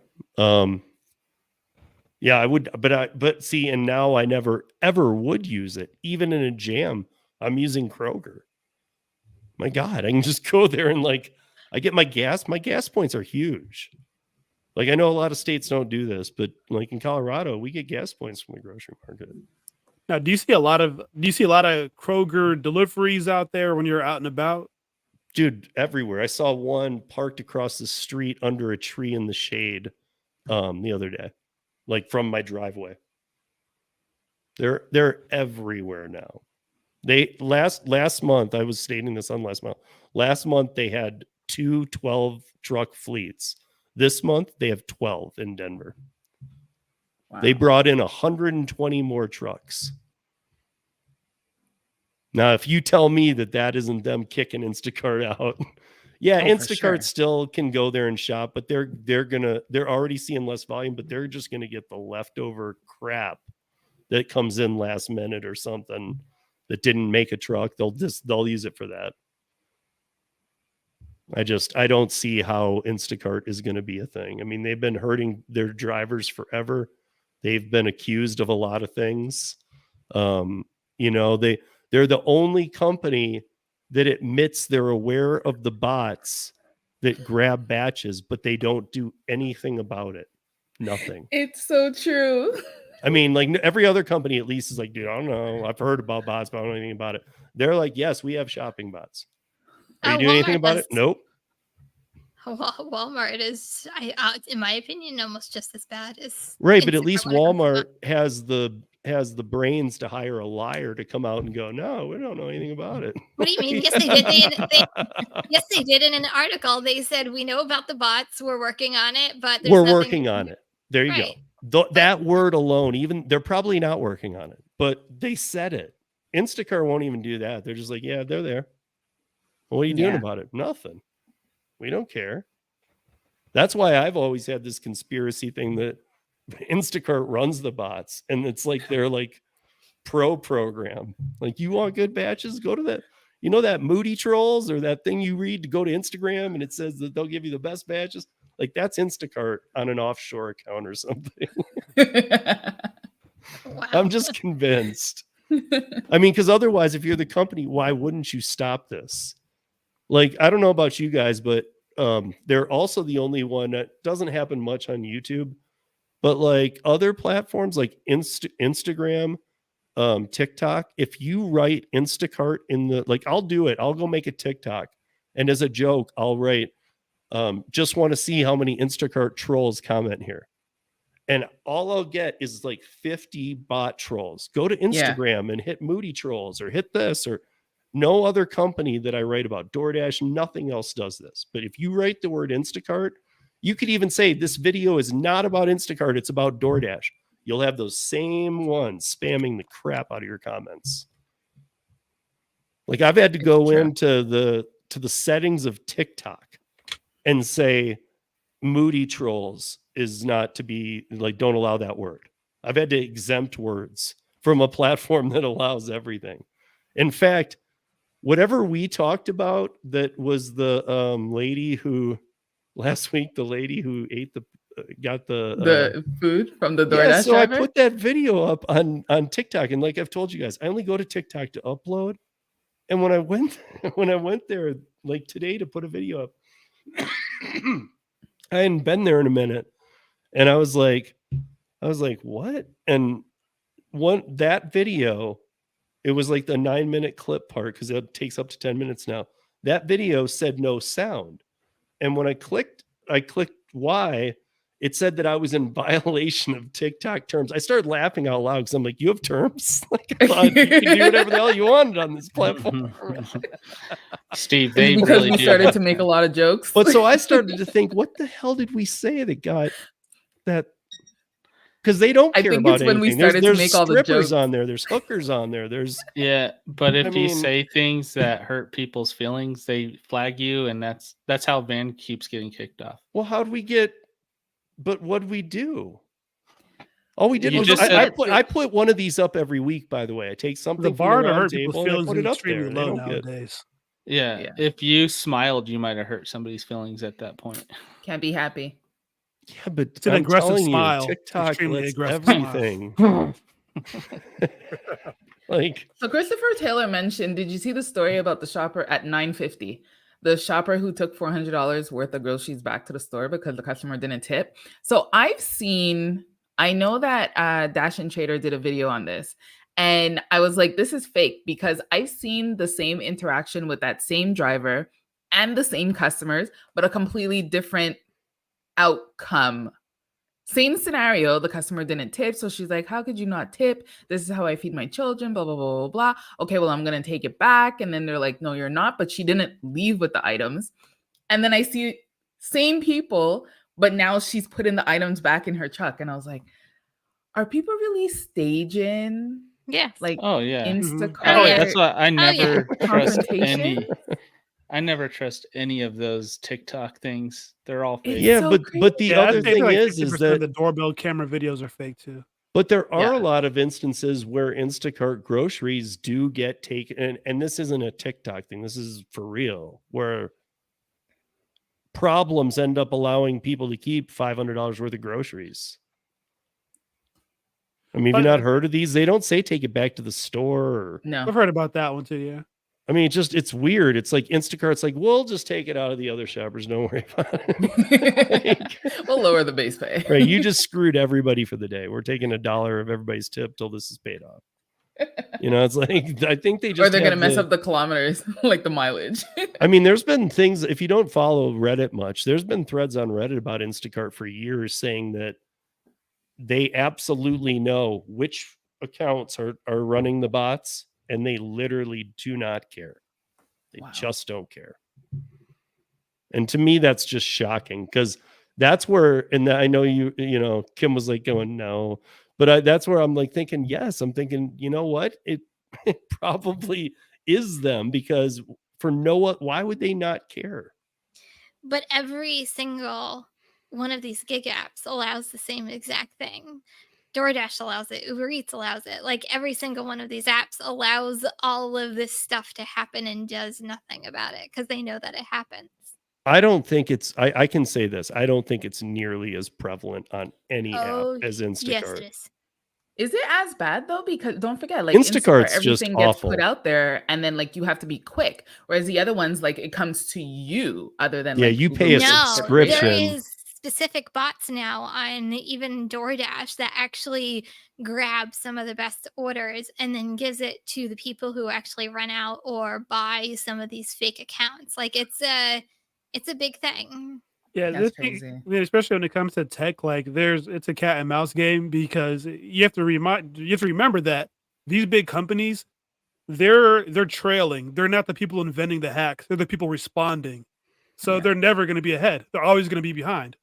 Yeah, I would, but see, and now I never ever would use it, even in a jam. I'm using Kroger. My God, I can just go there and like, I get my gas. My gas points are huge. Like, I know a lot of states don't do this, but like in Colorado, we get gas points from the grocery market. Now, do you see a lot of Kroger deliveries out there when you're out and about? Dude, everywhere. I saw one parked across the street under a tree in the shade the other day, like from my driveway. They're everywhere now. They last month, I was stating this on last month. Last month they had 2 12 truck fleets. This month they have 12 in Denver. Wow. They brought in 120 more trucks. Now, if you tell me that isn't them kicking Instacart out, yeah, Instacart still can go there and shop, but they're already seeing less volume, but they're just going to get the leftover crap that comes in last minute or something that didn't make a truck. They'll use it for that. I don't see how Instacart is going to be a thing. I mean, they've been hurting their drivers forever. They've been accused of a lot of things. They're the only company that admits they're aware of the bots that grab batches, but they don't do anything about it. Nothing. It's so true. I mean, like every other company at least is like, dude, I don't know. I've heard about bots, but I don't know anything about it. They're like, yes, we have shopping bots. Are you doing anything about it? Nope. Walmart is, in my opinion, almost just as bad as right. But at least Walmart has the brains to hire a liar to come out and go, no, we don't know anything about it. What do you mean? Yes, they did. Yes, they did. In an article, they said, we know about the bots. We're working on it, but we're working on it. There you go. That word alone, even they're probably not working on it, but they said it. Instacart won't even do that. They're just like, yeah, they're there. Well, what are you doing about it? Nothing. We don't care. That's why I've always had this conspiracy thing that Instacart runs the bots, and it's like they're like pro program. Like, you want good batches? Go to that. You know that Moody Trolls or that thing you read to go to Instagram and it says that they'll give you the best batches? Like, that's Instacart on an offshore account or something. Wow. I'm just convinced. I mean, because otherwise, if you're the company, why wouldn't you stop this? Like, I don't know about you guys, but they're also the only one that doesn't happen much on YouTube. But like other platforms like Instagram, TikTok, if you write Instacart in the, like, I'll do it. I'll go make a TikTok. And as a joke, I'll write, just want to see how many Instacart trolls comment here. And all I'll get is like 50 bot trolls. Go to Instagram and hit Moody Trolls or hit this, or no other company that I write about, DoorDash, nothing else does this. But if you write the word Instacart, you could even say this video is not about Instacart, it's about DoorDash. You'll have those same ones spamming the crap out of your comments. Like, I've had to go into the settings of TikTok and say Moody Trolls is not to be, like, don't allow that word. I've had to exempt words from a platform that allows everything. In fact, whatever we talked about, that was the lady who last week, the lady who ate got the food from the DoorDash so driver? I put that video up on TikTok, and like I've told you guys, I only go to TikTok to upload. And when I went there like today to put a video up, I hadn't been there in a minute, and I was like, what? And that video, it was like the 9-minute clip part, because it takes up to 10 minutes now. That video said no sound. And when I clicked why, it said that I was in violation of TikTok terms. I started laughing out loud because I'm like, you have terms? Like, I thought you could do whatever the hell you wanted on this platform. Steve, they because really we started to make a lot of jokes. But so I started to think, what the hell did we say that got that? Because they don't care about anything. When we started there's to make all the strippers jokes on there. There's hookers on there. There's but if you say things that hurt people's feelings, they flag you, and that's how Van keeps getting kicked off. Well, how'd we get? But what'd we do? All we did You was just I put one of these up every week. By the way, I take something The from bar the to round hurt people's table and I feelings put is it up extremely there. They low don't get. nowadays. Yeah. If you smiled, you might have hurt somebody's feelings at that point. Can't be happy. Yeah, but It's an I'm aggressive telling smile. you, TikTok Extremely lets aggressive smile. everything. Like, So Christopher Taylor mentioned, did you see the story about the shopper at 9:50? The shopper who took $400 worth of groceries back to the store because the customer didn't tip. So I know that Dash and Trader did a video on this. And I was like, this is fake because I've seen the same interaction with that same driver and the same customers, but a completely different outcome. Same scenario, the customer didn't tip. So she's like, how could you not tip? This is how I feed my children, blah, blah, blah, blah, blah. Okay, well, I'm going to take it back. And then they're like, no, you're not. But she didn't leave with the items. And then I see same people, but now she's putting the items back in her truck. And I was like, are people really staging? Yes. Like, Oh yeah. Instacart. Oh, yeah. That's why I never trust Confrontation? any. I never trust any of those TikTok things. They're all fake. yeah, so but the Yeah, other I'd say thing like is 50% that of the doorbell camera videos are fake too. but there are Yeah. a lot of instances where Instacart groceries do get taken, and this isn't a TikTok thing. This is for real, where problems end up allowing people to keep $500 worth of groceries. I mean, have you But- not heard of these? They don't say take it back to the store. Or, No. I've heard about that one too. Yeah. I mean, it's weird. It's like Instacart's like, we'll just take it out of the other shoppers. Don't worry about it. We'll lower the base pay. Right. You just screwed everybody for the day. We're taking $1 of everybody's tip till this is paid off. It's like, I think they just, or they're going to mess up the kilometers, like the mileage. I mean, there's been things, if you don't follow Reddit much, there's been threads on Reddit about Instacart for years saying that they absolutely know which accounts are running the bots, and they literally do not care. They just don't care. And to me, that's just shocking, because that's where, and I know Kim was like going, no, but that's where I'm like thinking, yes, I'm thinking, you know what? It probably is them, because why would they not care? But every single one of these gig apps allows the same exact thing. DoorDash allows it. Uber Eats allows it. Like every single one of these apps allows all of this stuff to happen and does nothing about it because they know that it happens. I don't think I can say this. I don't think it's nearly as prevalent on any app as Instacart. Yes, it is. Is it as bad though? Because don't forget, like Instacart's Instacart, just everything gets awful. put out there, and then like you have to be quick. Whereas the other ones, like it comes to you, other than like, you Uber pay a Eats. subscription. There is specific bots now on even DoorDash that actually grab some of the best orders and then gives it to the people who actually run out or buy some of these fake accounts. Like it's a big thing. Yeah, That's crazy. Especially when it comes to tech, like it's a cat and mouse game, because you have to remember that these big companies, they're trailing. They're not the people inventing the hacks. They're the people responding. So they're never going to be ahead. They're always going to be behind.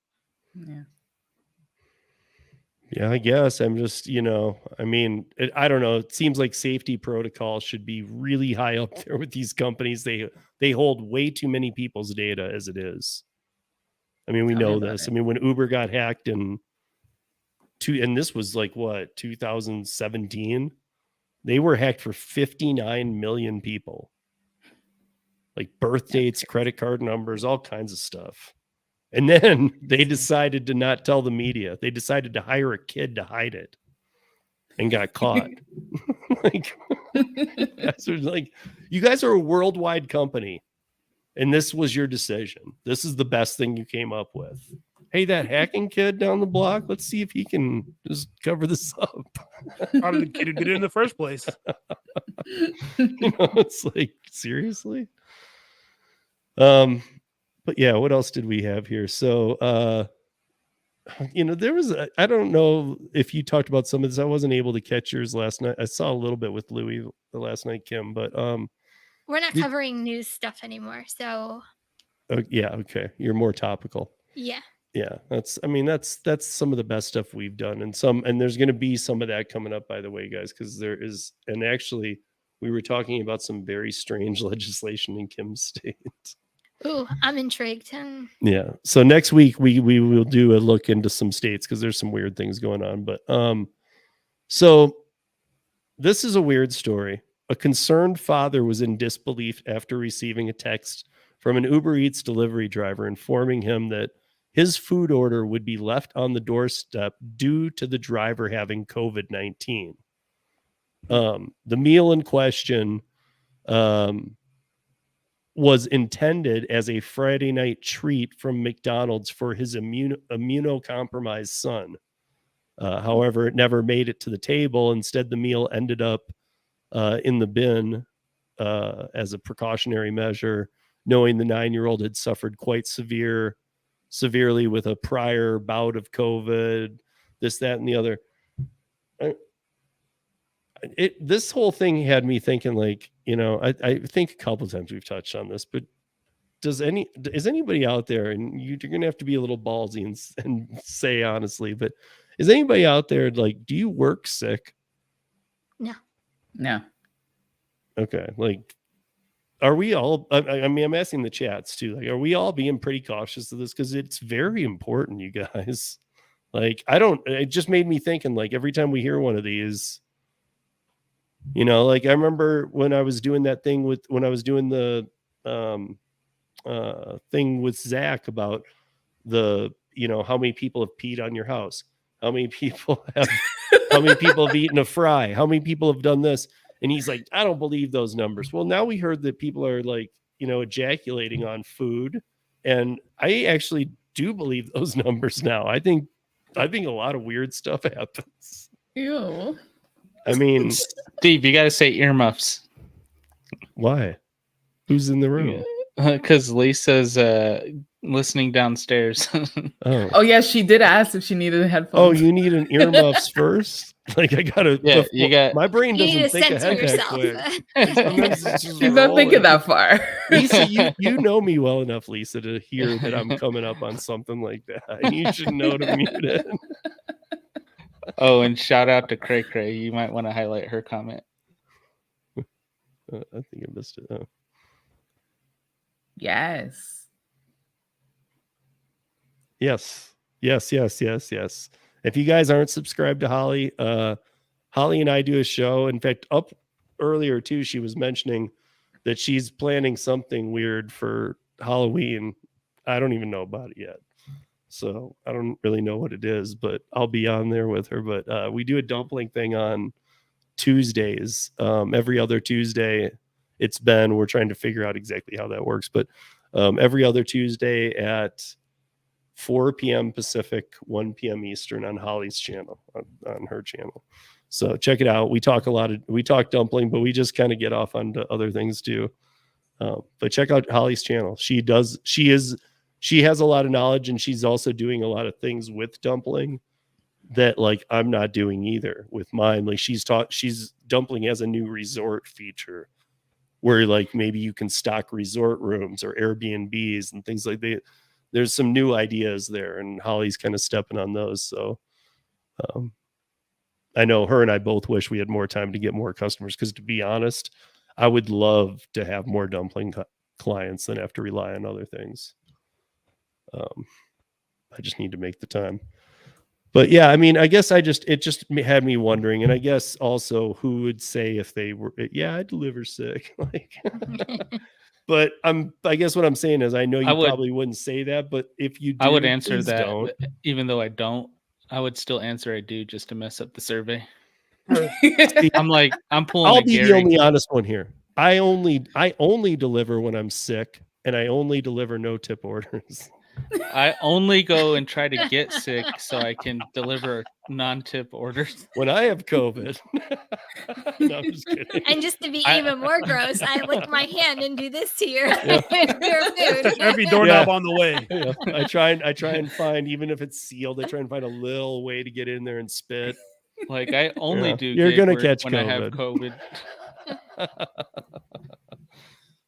Yeah, I guess I'm just, I mean, I don't know. It seems like safety protocols should be really high up there with these companies. They hold way too many people's data as it is. I mean, we know this. I mean, when Uber got hacked and this was like what, 2017, they were hacked for 59 million people. Like birth dates, credit card numbers, all kinds of stuff. And then they decided to not tell the media. They decided to hire a kid to hide it and got caught. Like, you guys are a worldwide company, and this was your decision. This is the best thing you came up with. Hey, that hacking kid down the block, let's see if he can just cover this up. How did the kid get it in the first place? It's like, seriously? But yeah, what else did we have here? So, there was, I don't know if you talked about some of this. I wasn't able to catch yours last night. I saw a little bit with Louis the last night, Kim, but we're not covering news stuff anymore. So, yeah, okay, you're more topical. Yeah, that's some of the best stuff we've done, and there's going to be some of that coming up, by the way, guys, because there is, and actually, we were talking about some very strange legislation in Kim's state. Ooh, I'm intrigued. Yeah. So next week we will do a look into some states because there's some weird things going on. But so this is a weird story. A concerned father was in disbelief after receiving a text from an Uber Eats delivery driver informing him that his food order would be left on the doorstep due to the driver having COVID-19. The meal in question was intended as a Friday night treat from McDonald's for his immunocompromised son. However, it never made it to the table. Instead, the meal ended up in the bin as a precautionary measure, knowing the 9-year-old had suffered quite severely with a prior bout of COVID, this, that, and the other. This whole thing had me thinking, like, you know, I think a couple of times we've touched on this, but is anybody out there, and you're going to have to be a little ballsy and say honestly, but is anybody out there, like, do you work sick? No. Okay. Like, are we all, I mean, I'm asking the chats too, like, are we all being pretty cautious of this? Because it's very important, you guys. Like, it just made me thinking, like, every time we hear one of these, you know, like, I remember when I was doing that thing when I was doing the thing with Zach about you know, how many people have peed on your house, how many people have eaten a fry, how many people have done this. And he's like, I don't believe those numbers. Well, now we heard that people are, like, you know, ejaculating on food. And I actually do believe those numbers now. I think a lot of weird stuff happens. Ew. I mean, Steve, you got to say earmuffs. Why? Who's in the room? Because Lisa's listening downstairs. Oh yeah, she did ask if she needed headphones. Oh, you need an earmuffs first? Like, I gotta. Yeah, you got. My brain You doesn't need to think censor ahead that quick. yourself. She's not thinking that far. Lisa, you know me well enough, Lisa, to hear that I'm coming up on something like that. You should know to mute it. Oh, and shout out to Cray Cray. You might want to highlight her comment. I think I missed it. Oh. Yes. Yes. If you guys aren't subscribed to Holly, Holly and I do a show. In fact, up earlier too, she was mentioning that she's planning something weird for Halloween. I don't even know about it yet. So I don't really know what it is, but I'll be on there with her. But we do a dumpling thing on Tuesdays. Every other Tuesday we're trying to figure out exactly how that works. But every other Tuesday at 4 p.m. Pacific, 1 p.m. Eastern on Holly's channel, on her channel. So check it out. We talk dumpling, but we just kind of get off onto other things too. But check out Holly's channel. She has a lot of knowledge, and she's also doing a lot of things with dumpling that, like, I'm not doing either with mine. Like, she's dumpling has a new resort feature where, like, maybe you can stock resort rooms or Airbnbs and things like that. There's some new ideas there, and Holly's kind of stepping on those. So I know her and I both wish we had more time to get more customers, because, to be honest, I would love to have more dumpling clients than have to rely on other things. I just need to make the time. But yeah, I mean, I guess it just had me wondering, and I guess also who would say if they were, yeah, I deliver sick, like. But I guess what I'm saying is, I know you probably wouldn't say that, but if you do, I would answer that, don't. Even though I don't. I would still answer I do, just to mess up the survey. I'm pulling. I'll be the only honest one here. I only deliver when I'm sick, and I only deliver no tip orders. I only go and try to get sick so I can deliver non-tip orders. When I have COVID. No, I'm just kidding. And just to be even more gross, I lick my hand and do this to your food. Every doorknob on the way. Yeah. I try and find, even if it's sealed, I try and find a little way to get in there and spit. Like, I only do. You're gonna catch when COVID. I have COVID.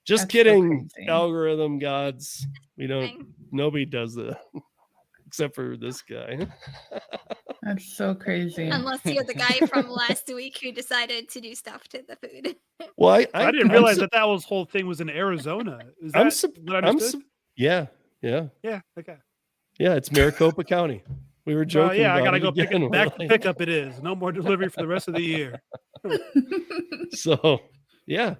Just That's kidding, so crazy. algorithm gods. Nobody does that. except for this guy. That's so crazy. Unless you're the guy from last week who decided to do stuff to the food. Well, I didn't realize that was whole thing was in Arizona. Is that what I understood? Yeah. Yeah. Okay. Yeah, it's Maricopa County. We were joking. I gotta about go it again. back to pickup. It is no more delivery for the rest of the year. So, yeah.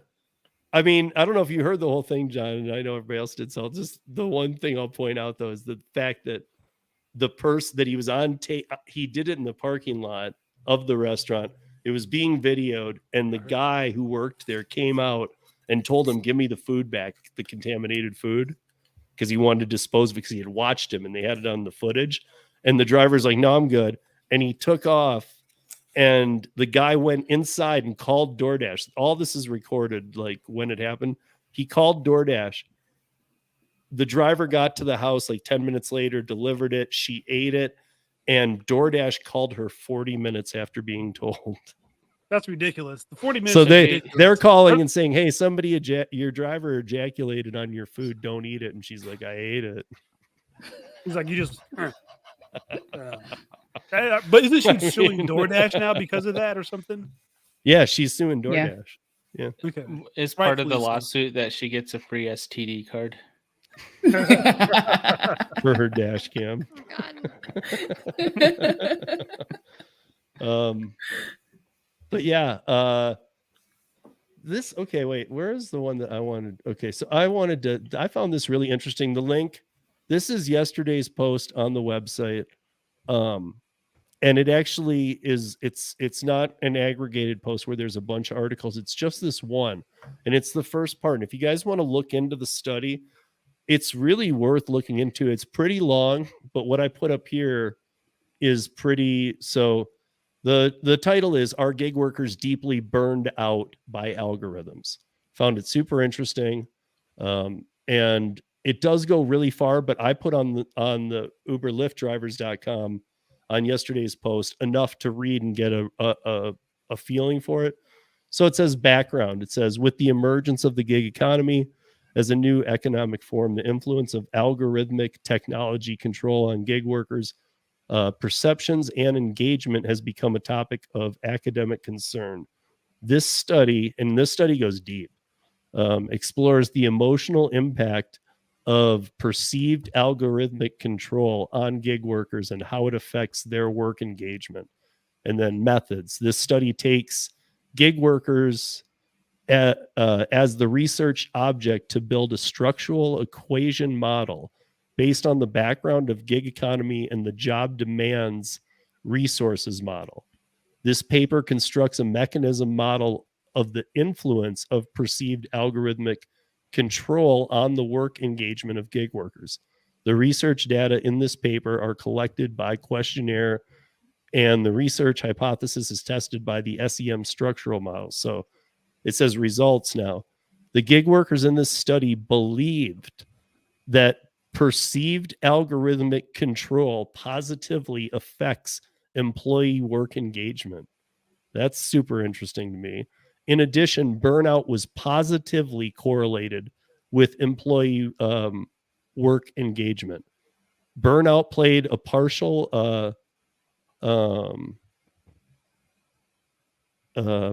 I mean, I don't know if you heard the whole thing, John, and I know everybody else did. So, just the one thing I'll point out though is the fact that the person that he was on tape, he did it in the parking lot of the restaurant. It was being videoed, and the guy who worked there came out and told him, "Give me the food back, the contaminated food," because he wanted to dispose of it because he had watched him and they had it on the footage. And the driver's like, "No, I'm good." And he took off, and the guy went inside and called DoorDash. All this is recorded, like when it happened. He called DoorDash. The driver got to the house like 10 minutes later, delivered it. She ate it. And DoorDash called her 40 minutes after being told. That's ridiculous. The 40 minutes. So they're calling and saying, "Hey, your driver ejaculated on your food. Don't eat it." And she's like, "I ate it." He's like, "You just." But isn't she suing DoorDash now because of that or something? Yeah, she's suing DoorDash. Yeah. Okay. It's part of the lawsuit that she gets a free STD card For her dash cam. Oh, God. But yeah, where's the one that I wanted? Okay, so I found this really interesting. The link, this is yesterday's post on the website. And it actually is, it's not an aggregated post where there's a bunch of articles. It's just this one. And it's the first part. And if you guys want to look into the study, it's really worth looking into. It's pretty long, but what I put up here is pretty. So the title is, "Are Gig Workers Deeply Burned Out by Algorithms?" Found it super interesting. And it does go really far, but I put on the uberlyftdrivers.com on yesterday's post enough to read and get a feeling for it. So it says background. It says, with the emergence of the gig economy as a new economic form, the influence of algorithmic technology control on gig workers' perceptions and engagement has become a topic of academic concern. This study goes deep, explores the emotional impact of perceived algorithmic control on gig workers and how it affects their work engagement. And then methods. This study takes gig workers as the research object to build a structural equation model based on the background of gig economy and the job demands resources model. This paper constructs a mechanism model of the influence of perceived algorithmic control on the work engagement of gig workers. The research data in this paper are collected by questionnaire, and the research hypothesis is tested by the SEM structural model. So it says results now. The gig workers in this study believed that perceived algorithmic control positively affects employee work engagement. That's super interesting to me. In addition, burnout was positively correlated with employee work engagement. Burnout played a partial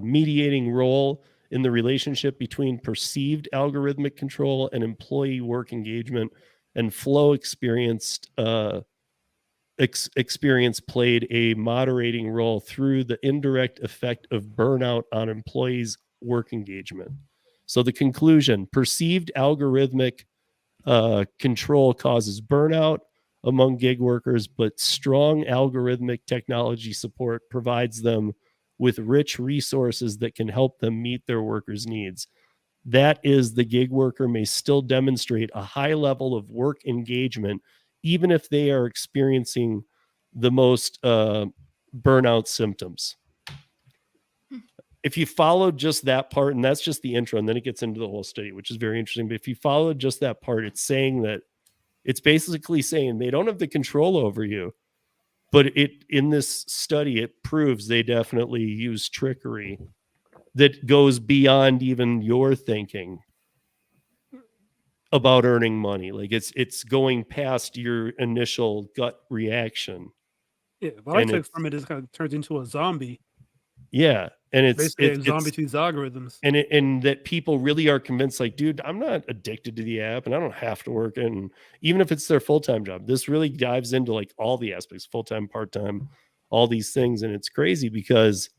mediating role in the relationship between perceived algorithmic control and employee work engagement, and flow experience played a moderating role through the indirect effect of burnout on employees' work engagement. So the conclusion: perceived algorithmic control causes burnout among gig workers, but strong algorithmic technology support provides them with rich resources that can help them meet their workers' needs. That is, the gig worker may still demonstrate a high level of work engagement, even if they are experiencing the most burnout symptoms. If you follow just that part, and that's just the intro, and then it gets into the whole study, which is very interesting. But if you follow just that part, it's basically saying they don't have the control over you. But in this study, it proves they definitely use trickery that goes beyond even your thinking. about earning money. Like it's going past your initial gut reaction. Yeah, if I And take it's from it, it kind of turns into a zombie. yeah, and Basically, a zombie to these algorithms. and that people really are convinced, like, dude, I'm not addicted to the app and I don't have to work. And even if it's their full-time job, this really dives into like all the aspects, full-time, part-time, all these things. And it's crazy because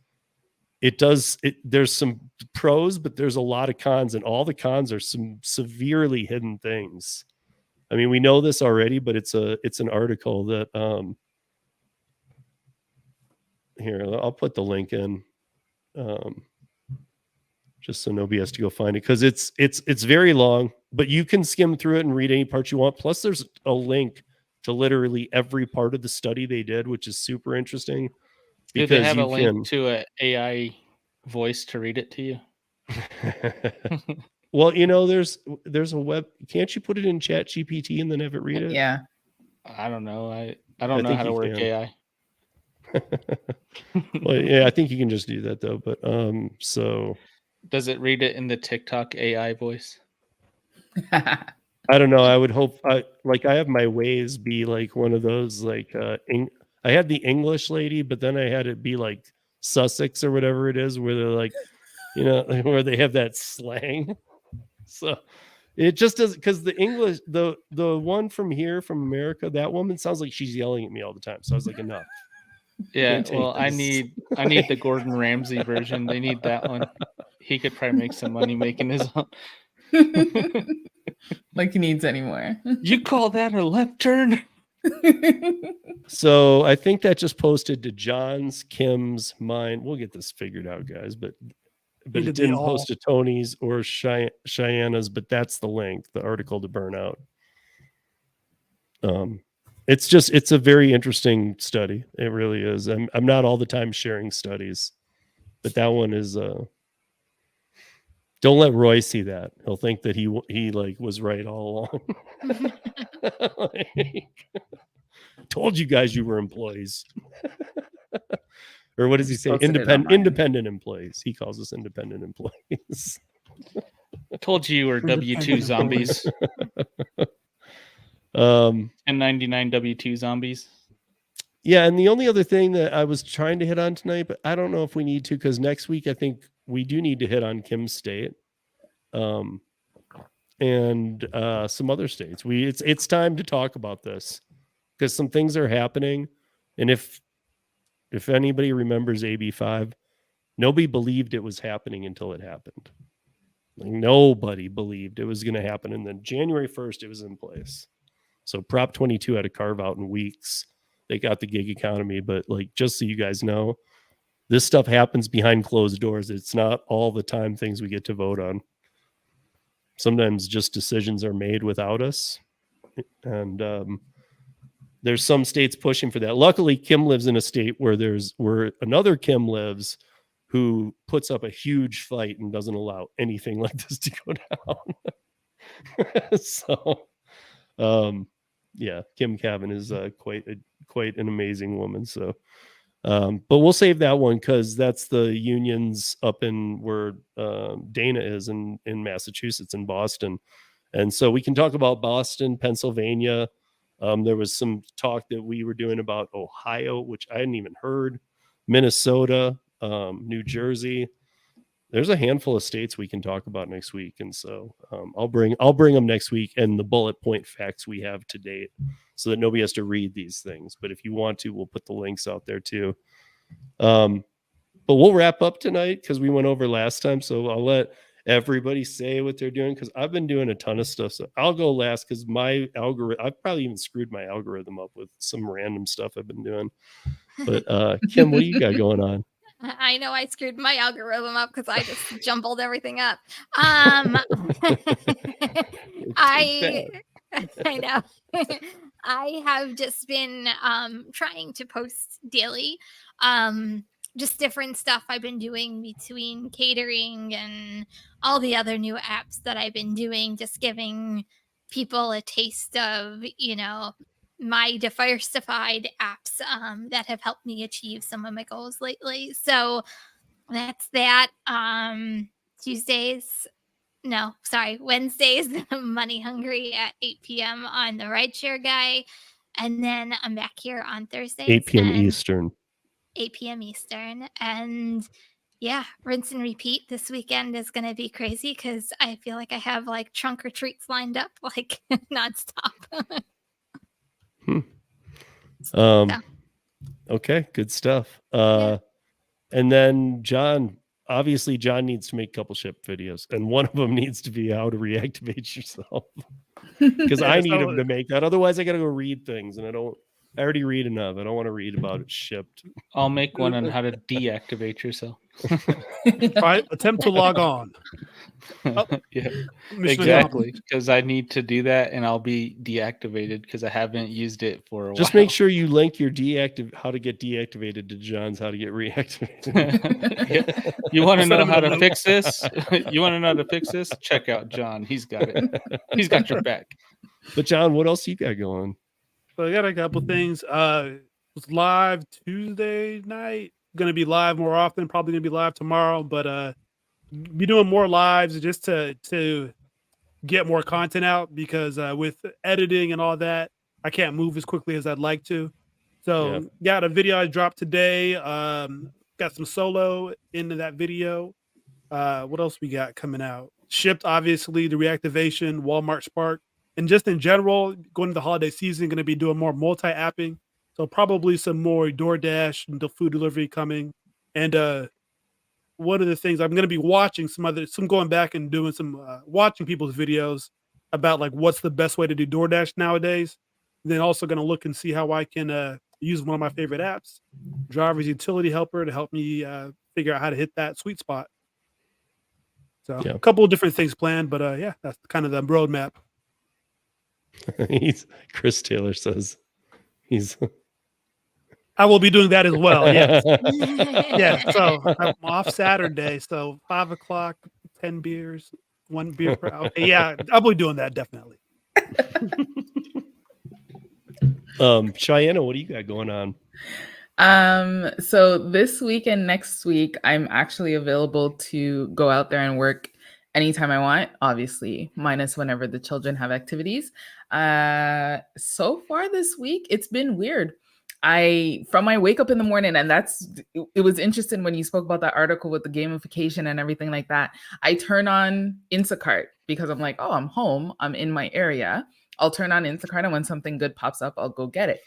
there's some pros, but there's a lot of cons, and all the cons are some severely hidden things. I mean, we know this already, but it's an article that here, I'll put the link in. Just so nobody has to go find it, because it's very long, but you can skim through it and read any part you want. Plus, there's a link to literally every part of the study they did, which is super interesting. Do they have a link to an AI voice to read it to you? Well, there's a web. Can't you put it in Chat GPT and then have it read it? Yeah. I don't know. I don't know how to work AI. Well, yeah, I think you can just do that though. But so does it read it in the TikTok AI voice? I don't know. I would hope. I have my Waze be like one of those like I had the English lady, but then I had it be like Sussex or whatever it is, where they're like, where they have that slang. So it just doesn't, because the English, the one from here, from America, that woman sounds like she's yelling at me all the time. So I was like, enough. Yeah, well, I need the Gordon Ramsay version. They need that one. He could probably make some money making his own. Like he needs any more. You call that a left turn? So I think that just posted to John's, Kim's, mine. We'll get this figured out, guys, but it didn't post to Tony's or Cheyenne's, but that's the link, the article to burn out. It's a very interesting study. It really is. I'm not all the time sharing studies, but that one is don't let Roy see that. He'll think that he like was right all along. Told you guys you were employees. Or what does he say? Independent employees. He calls us independent employees. Told you were W-2 zombies. 1099 W-2 zombies. Yeah, and the only other thing that I was trying to hit on tonight, but I don't know if we need to, because next week I think we do need to hit on Kim's state, and some other states. It's time to talk about this, because some things are happening, and if anybody remembers AB5, nobody believed it was happening until it happened. Like, nobody believed it was going to happen, and then January 1st it was in place. So Prop 22 had to carve out in weeks. They got the gig economy, but like, just so you guys know, this stuff happens behind closed doors. It's not all the time things we get to vote on. Sometimes just decisions are made without us. And there's some states pushing for that. Luckily, Kim lives in a state where another Kim lives, who puts up a huge fight and doesn't allow anything like this to go down. So, yeah, Kim Cavan is quite an amazing woman. So, but we'll save that one, because that's the unions up in where Dana is in Massachusetts, in Boston. And so we can talk about Boston, Pennsylvania. There was some talk that we were doing about Ohio, which I hadn't even heard, Minnesota, New Jersey. There's a handful of states we can talk about next week. And so I'll bring them next week, and the bullet point facts we have to date, so that nobody has to read these things. But if you want to, we'll put the links out there too. But we'll wrap up tonight, because we went over last time. So I'll let everybody say what they're doing, because I've been doing a ton of stuff. So I'll go last, because my algorithm, I've probably even screwed my algorithm up with some random stuff I've been doing. But Kim, what do you got going on? I know I screwed my algorithm up, because I just jumbled everything up. I know. I have just been trying to post daily, just different stuff I've been doing between catering and all the other new apps that I've been doing, just giving people a taste of, my diversified apps that have helped me achieve some of my goals lately. So that's that. Tuesdays No, sorry. Wednesdays, Money Hungry at 8 p.m. on the Rideshare Guy. And then I'm back here on Thursdays. 8 p.m. Eastern. 8 p.m. Eastern. And yeah, rinse and repeat. This weekend is going to be crazy because I feel like I have like trunk or treats lined up like nonstop. Okay, good stuff. Yeah. And then John needs to make a couple ship videos, and one of them needs to be how to reactivate yourself. Because I need him to make that. Otherwise, I got to go read things, and I already read enough. I don't want to read about it shipped. I'll make one on how to deactivate yourself. Try attempt to log on. Oh, yeah, exactly. Because I need to do that, and I'll be deactivated because I haven't used it for a while. Just make sure you link your how to get deactivated to John's how to get reactivated. Yeah. You want to know how to fix this? You want to know how to fix this? Check out John. He's got it. He's got your back. But John, what else you got going? So I got a couple things. Was live Tuesday night. Going to be live more often. Probably going to be live tomorrow. But be doing more lives just to get more content out because with editing and all that, I can't move as quickly as I'd like to. So got a video I dropped today. Got some solo into that video. What else we got coming out? Shipped, obviously, the reactivation, Walmart Spark. And just in general, going into the holiday season, going to be doing more multi-apping. So probably some more DoorDash and the food delivery coming. And one of the things I'm going to be watching some going back and doing some watching people's videos about like what's the best way to do DoorDash nowadays. And then also going to look and see how I can use one of my favorite apps, Driver's Utility Helper, to help me figure out how to hit that sweet spot. So a couple of different things planned, but yeah, that's kind of the roadmap. Chris Taylor says I will be doing that as well. Yes. Yeah. So I'm off Saturday. So 5 o'clock, 10 beers, 1 beer per hour. Okay, yeah, I'll be doing that definitely. Cheyenne, what do you got going on? So this week and next week, I'm actually available to go out there and work anytime I want, obviously, minus whenever the children have activities. So far this week, it's been weird. From my wake up in the morning, and it was interesting when you spoke about that article with the gamification and everything like that. I turn on Instacart because I'm like, oh, I'm home. I'm in my area. I'll turn on Instacart, and when something good pops up, I'll go get it.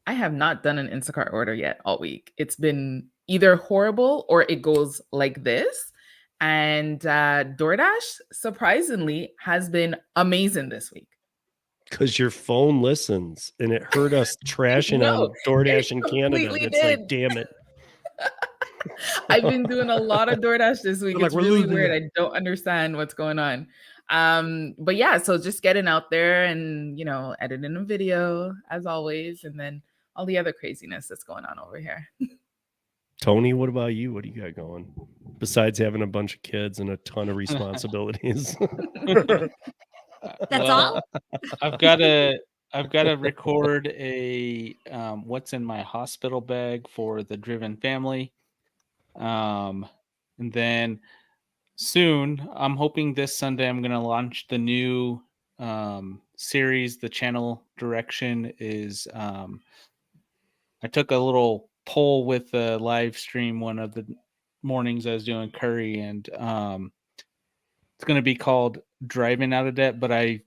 I have not done an Instacart order yet all week. It's been either horrible or it goes like this. And DoorDash, surprisingly, has been amazing this week. Because your phone listens, and it heard us trashing on DoorDash in Canada. It's like, damn it. I've been doing a lot of DoorDash this week. It's really weird. I don't understand what's going on. But yeah, so just getting out there and, editing a video as always, and then all the other craziness that's going on over here. Tony, what about you? What do you got going besides having a bunch of kids and a ton of responsibilities? That's all. I've got to record a what's in my hospital bag for the Driven family, and then soon I'm hoping this Sunday I'm going to launch the new series. The channel direction is I took a little poll with the live stream one of the mornings I was doing curry, and it's going to be called Driving Out of Debt, but I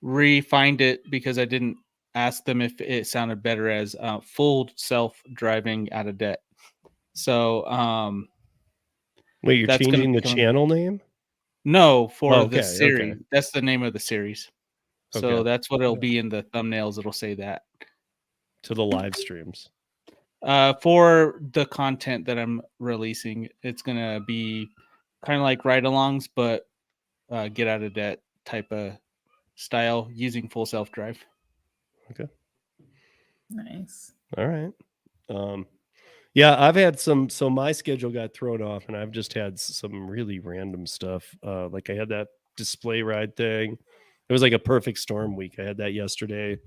refined it because I didn't ask them if it sounded better as full self-driving out of debt. So wait, you're changing the channel name? No, for the series. Okay. That's the name of the series. So okay. That's what it'll be in the thumbnails. It'll say that. To the live streams. For the content that I'm releasing, it's going to be kind of like ride-alongs, but get out of debt type of style using full self-drive. Okay. Nice. All right. Yeah, I've had so my schedule got thrown off, and I've just had some really random stuff. Like I had that display ride thing. It was like a perfect storm week. I had that yesterday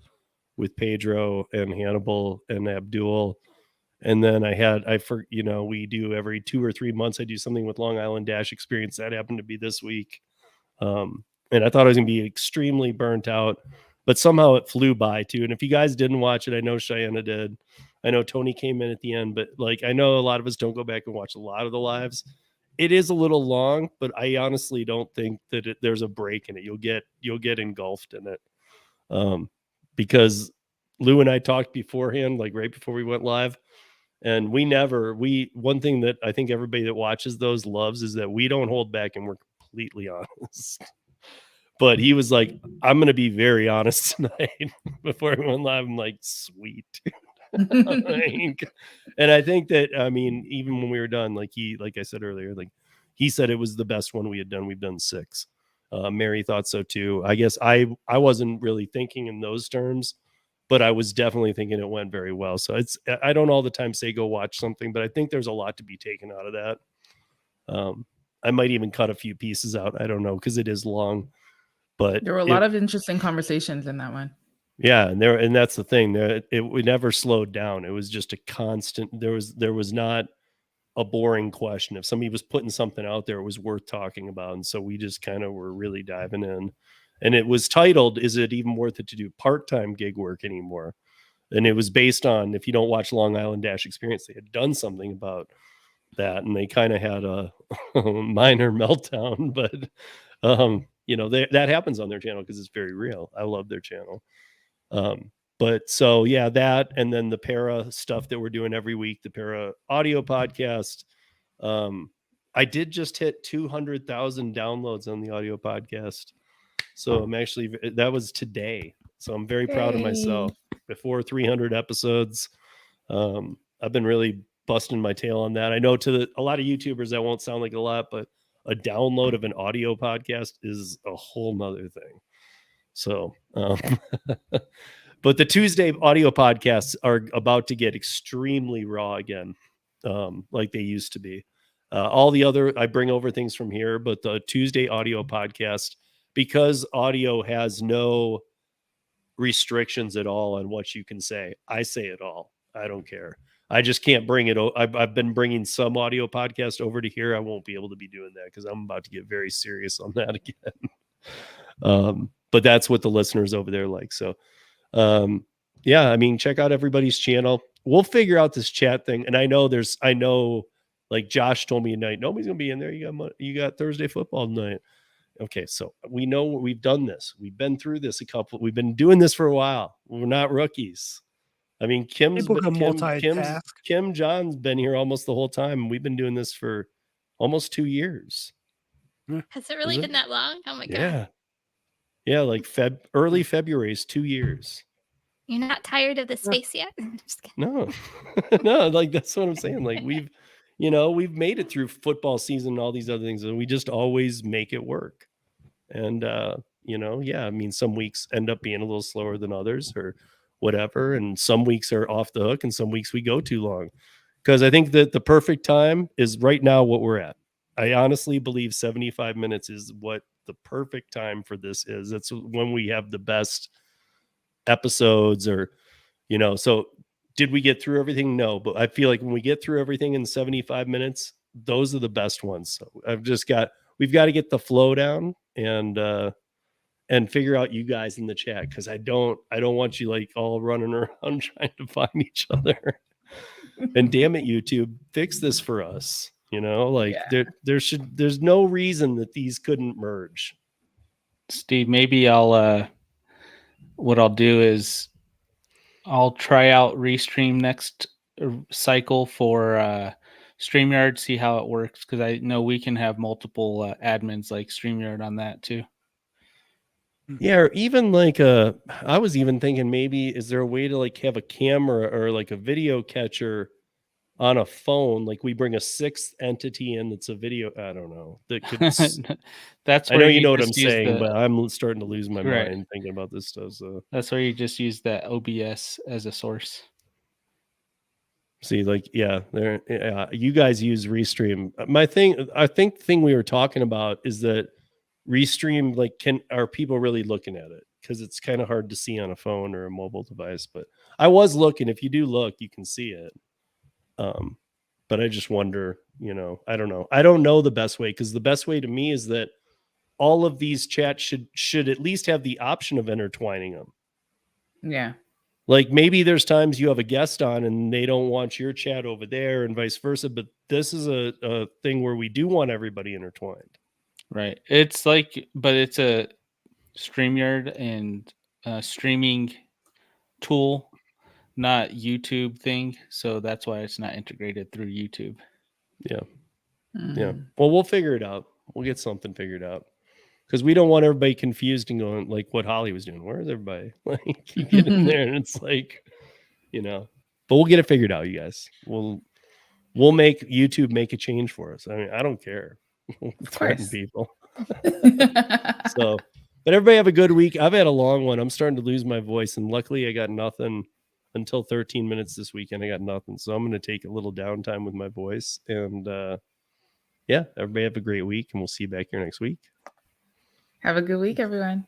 with Pedro and Hannibal and Abdul. And then we do every 2 or 3 months, I do something with Long Island Dash Experience. That happened to be this week. And I thought I was going to be extremely burnt out, but somehow it flew by too. And if you guys didn't watch it, I know Cheyenne did. I know Tony came in at the end, but like, I know a lot of us don't go back and watch a lot of the lives. It is a little long, but I honestly don't think that there's a break in it. You'll get engulfed in it. Because Lou and I talked beforehand, like right before we went live. And one thing that I think everybody that watches those loves is that we don't hold back and we're completely honest. But he was like, I'm going to be very honest tonight before we went live. I'm like, sweet. And I think that, I mean, even when we were done, like I said earlier, like he said it was the best one we had done. We've done 6. Mary thought so too. I guess I wasn't really thinking in those terms, but I was definitely thinking it went very well. So I don't all the time say go watch something, but I think there's a lot to be taken out of that. I might even cut a few pieces out. I don't know, because it is long. But there were a lot of interesting conversations in that one. Yeah, and that's the thing. We never slowed down. It was just a constant. There was not a boring question. If somebody was putting something out there, it was worth talking about. And so we just kind of were really diving in. And it was titled, "Is it even worth it to do part-time gig work anymore?" And it was based on, if you don't watch Long Island Dash Experience, they had done something about that, and they kind of had a minor meltdown, but that happens on their channel because it's very real. I love their channel. But so yeah, that, and then the para stuff that we're doing every week, the para audio podcast. I did just hit 200,000 downloads on the audio podcast. So I'm actually, that was today. So I'm very proud of myself. Before 300 episodes. I've been really busting my tail on that. I know to a lot of YouTubers that won't sound like a lot, but a download of an audio podcast is a whole nother thing. So, but the Tuesday audio podcasts are about to get extremely raw again, like they used to be. All the other, I bring over things from here, but the Tuesday audio podcast, because audio has no restrictions at all on what you can say, I say it all. I don't care. I just can't bring it. I've been bringing some audio podcast over to here. I won't be able to be doing that because I'm about to get very serious on that again. But that's what the listeners over there like. So, yeah, I mean, check out everybody's channel. We'll figure out this chat thing. And I know like Josh told me tonight, nobody's going to be in there. You got Thursday football tonight. Okay. So we know we've done this. We've been through this we've been doing this for a while. We're not rookies. I mean, Kim John's been here almost the whole time. And we've been doing this for almost 2 years. Has it really been that long? Oh my God. Yeah, like early February is 2 years. You're not tired of the space yet? Just kidding. No, no, like that's what I'm saying. Like we've made it through football season and all these other things, and we just always make it work. And I mean, some weeks end up being a little slower than others or whatever, and some weeks are off the hook, and some weeks we go too long. Because I think that the perfect time is right now what we're at. I honestly believe 75 minutes is what the perfect time for this is. That's when we have the best episodes, or so did we get through everything? No, but I feel like when we get through everything in 75 minutes, those are the best ones. So we've got to get the flow down and figure out you guys in the chat, because I don't want you like all running around trying to find each other. And damn it, YouTube, fix this for us. There's no reason that these couldn't merge. Steve, maybe what I'll do is I'll try out Restream next cycle for StreamYard, see how it works, because I know we can have multiple admins like StreamYard on that too. Yeah, or even like I was even thinking, maybe is there a way to like have a camera or like a video catcher on a phone? Like we bring a sixth entity in that's a video. I don't know. That could. That's I where know you know what I'm saying, but I'm starting to lose my Right. mind thinking about this stuff. So that's where you just use that OBS as a source. See, like, yeah, you guys use Restream. I think the thing we were talking about is that Restream, like, are people really looking at it? Because it's kind of hard to see on a phone or a mobile device. But I was looking. If you do look, you can see it. But I just wonder, I don't know. I don't know the best way, because the best way to me is that all of these chats should at least have the option of intertwining them. Yeah. Like maybe there's times you have a guest on and they don't want your chat over there and vice versa, but this is a thing where we do want everybody intertwined. Right. It's like, but it's a StreamYard and streaming tool, not YouTube thing. So that's why it's not integrated through YouTube. Yeah. Yeah. Well, we'll figure it out. We'll get something figured out. Because we don't want everybody confused and going like what Holly was doing. Where is everybody? Like you get in there and it's like, but we'll get it figured out, you guys. We'll make YouTube make a change for us. I mean, I don't care. Threaten people. So, but everybody have a good week. I've had a long one. I'm starting to lose my voice, and luckily I got nothing until 13 minutes this weekend. I got nothing. So I'm going to take a little downtime with my voice. And yeah, everybody have a great week, and we'll see you back here next week. Have a good week, everyone.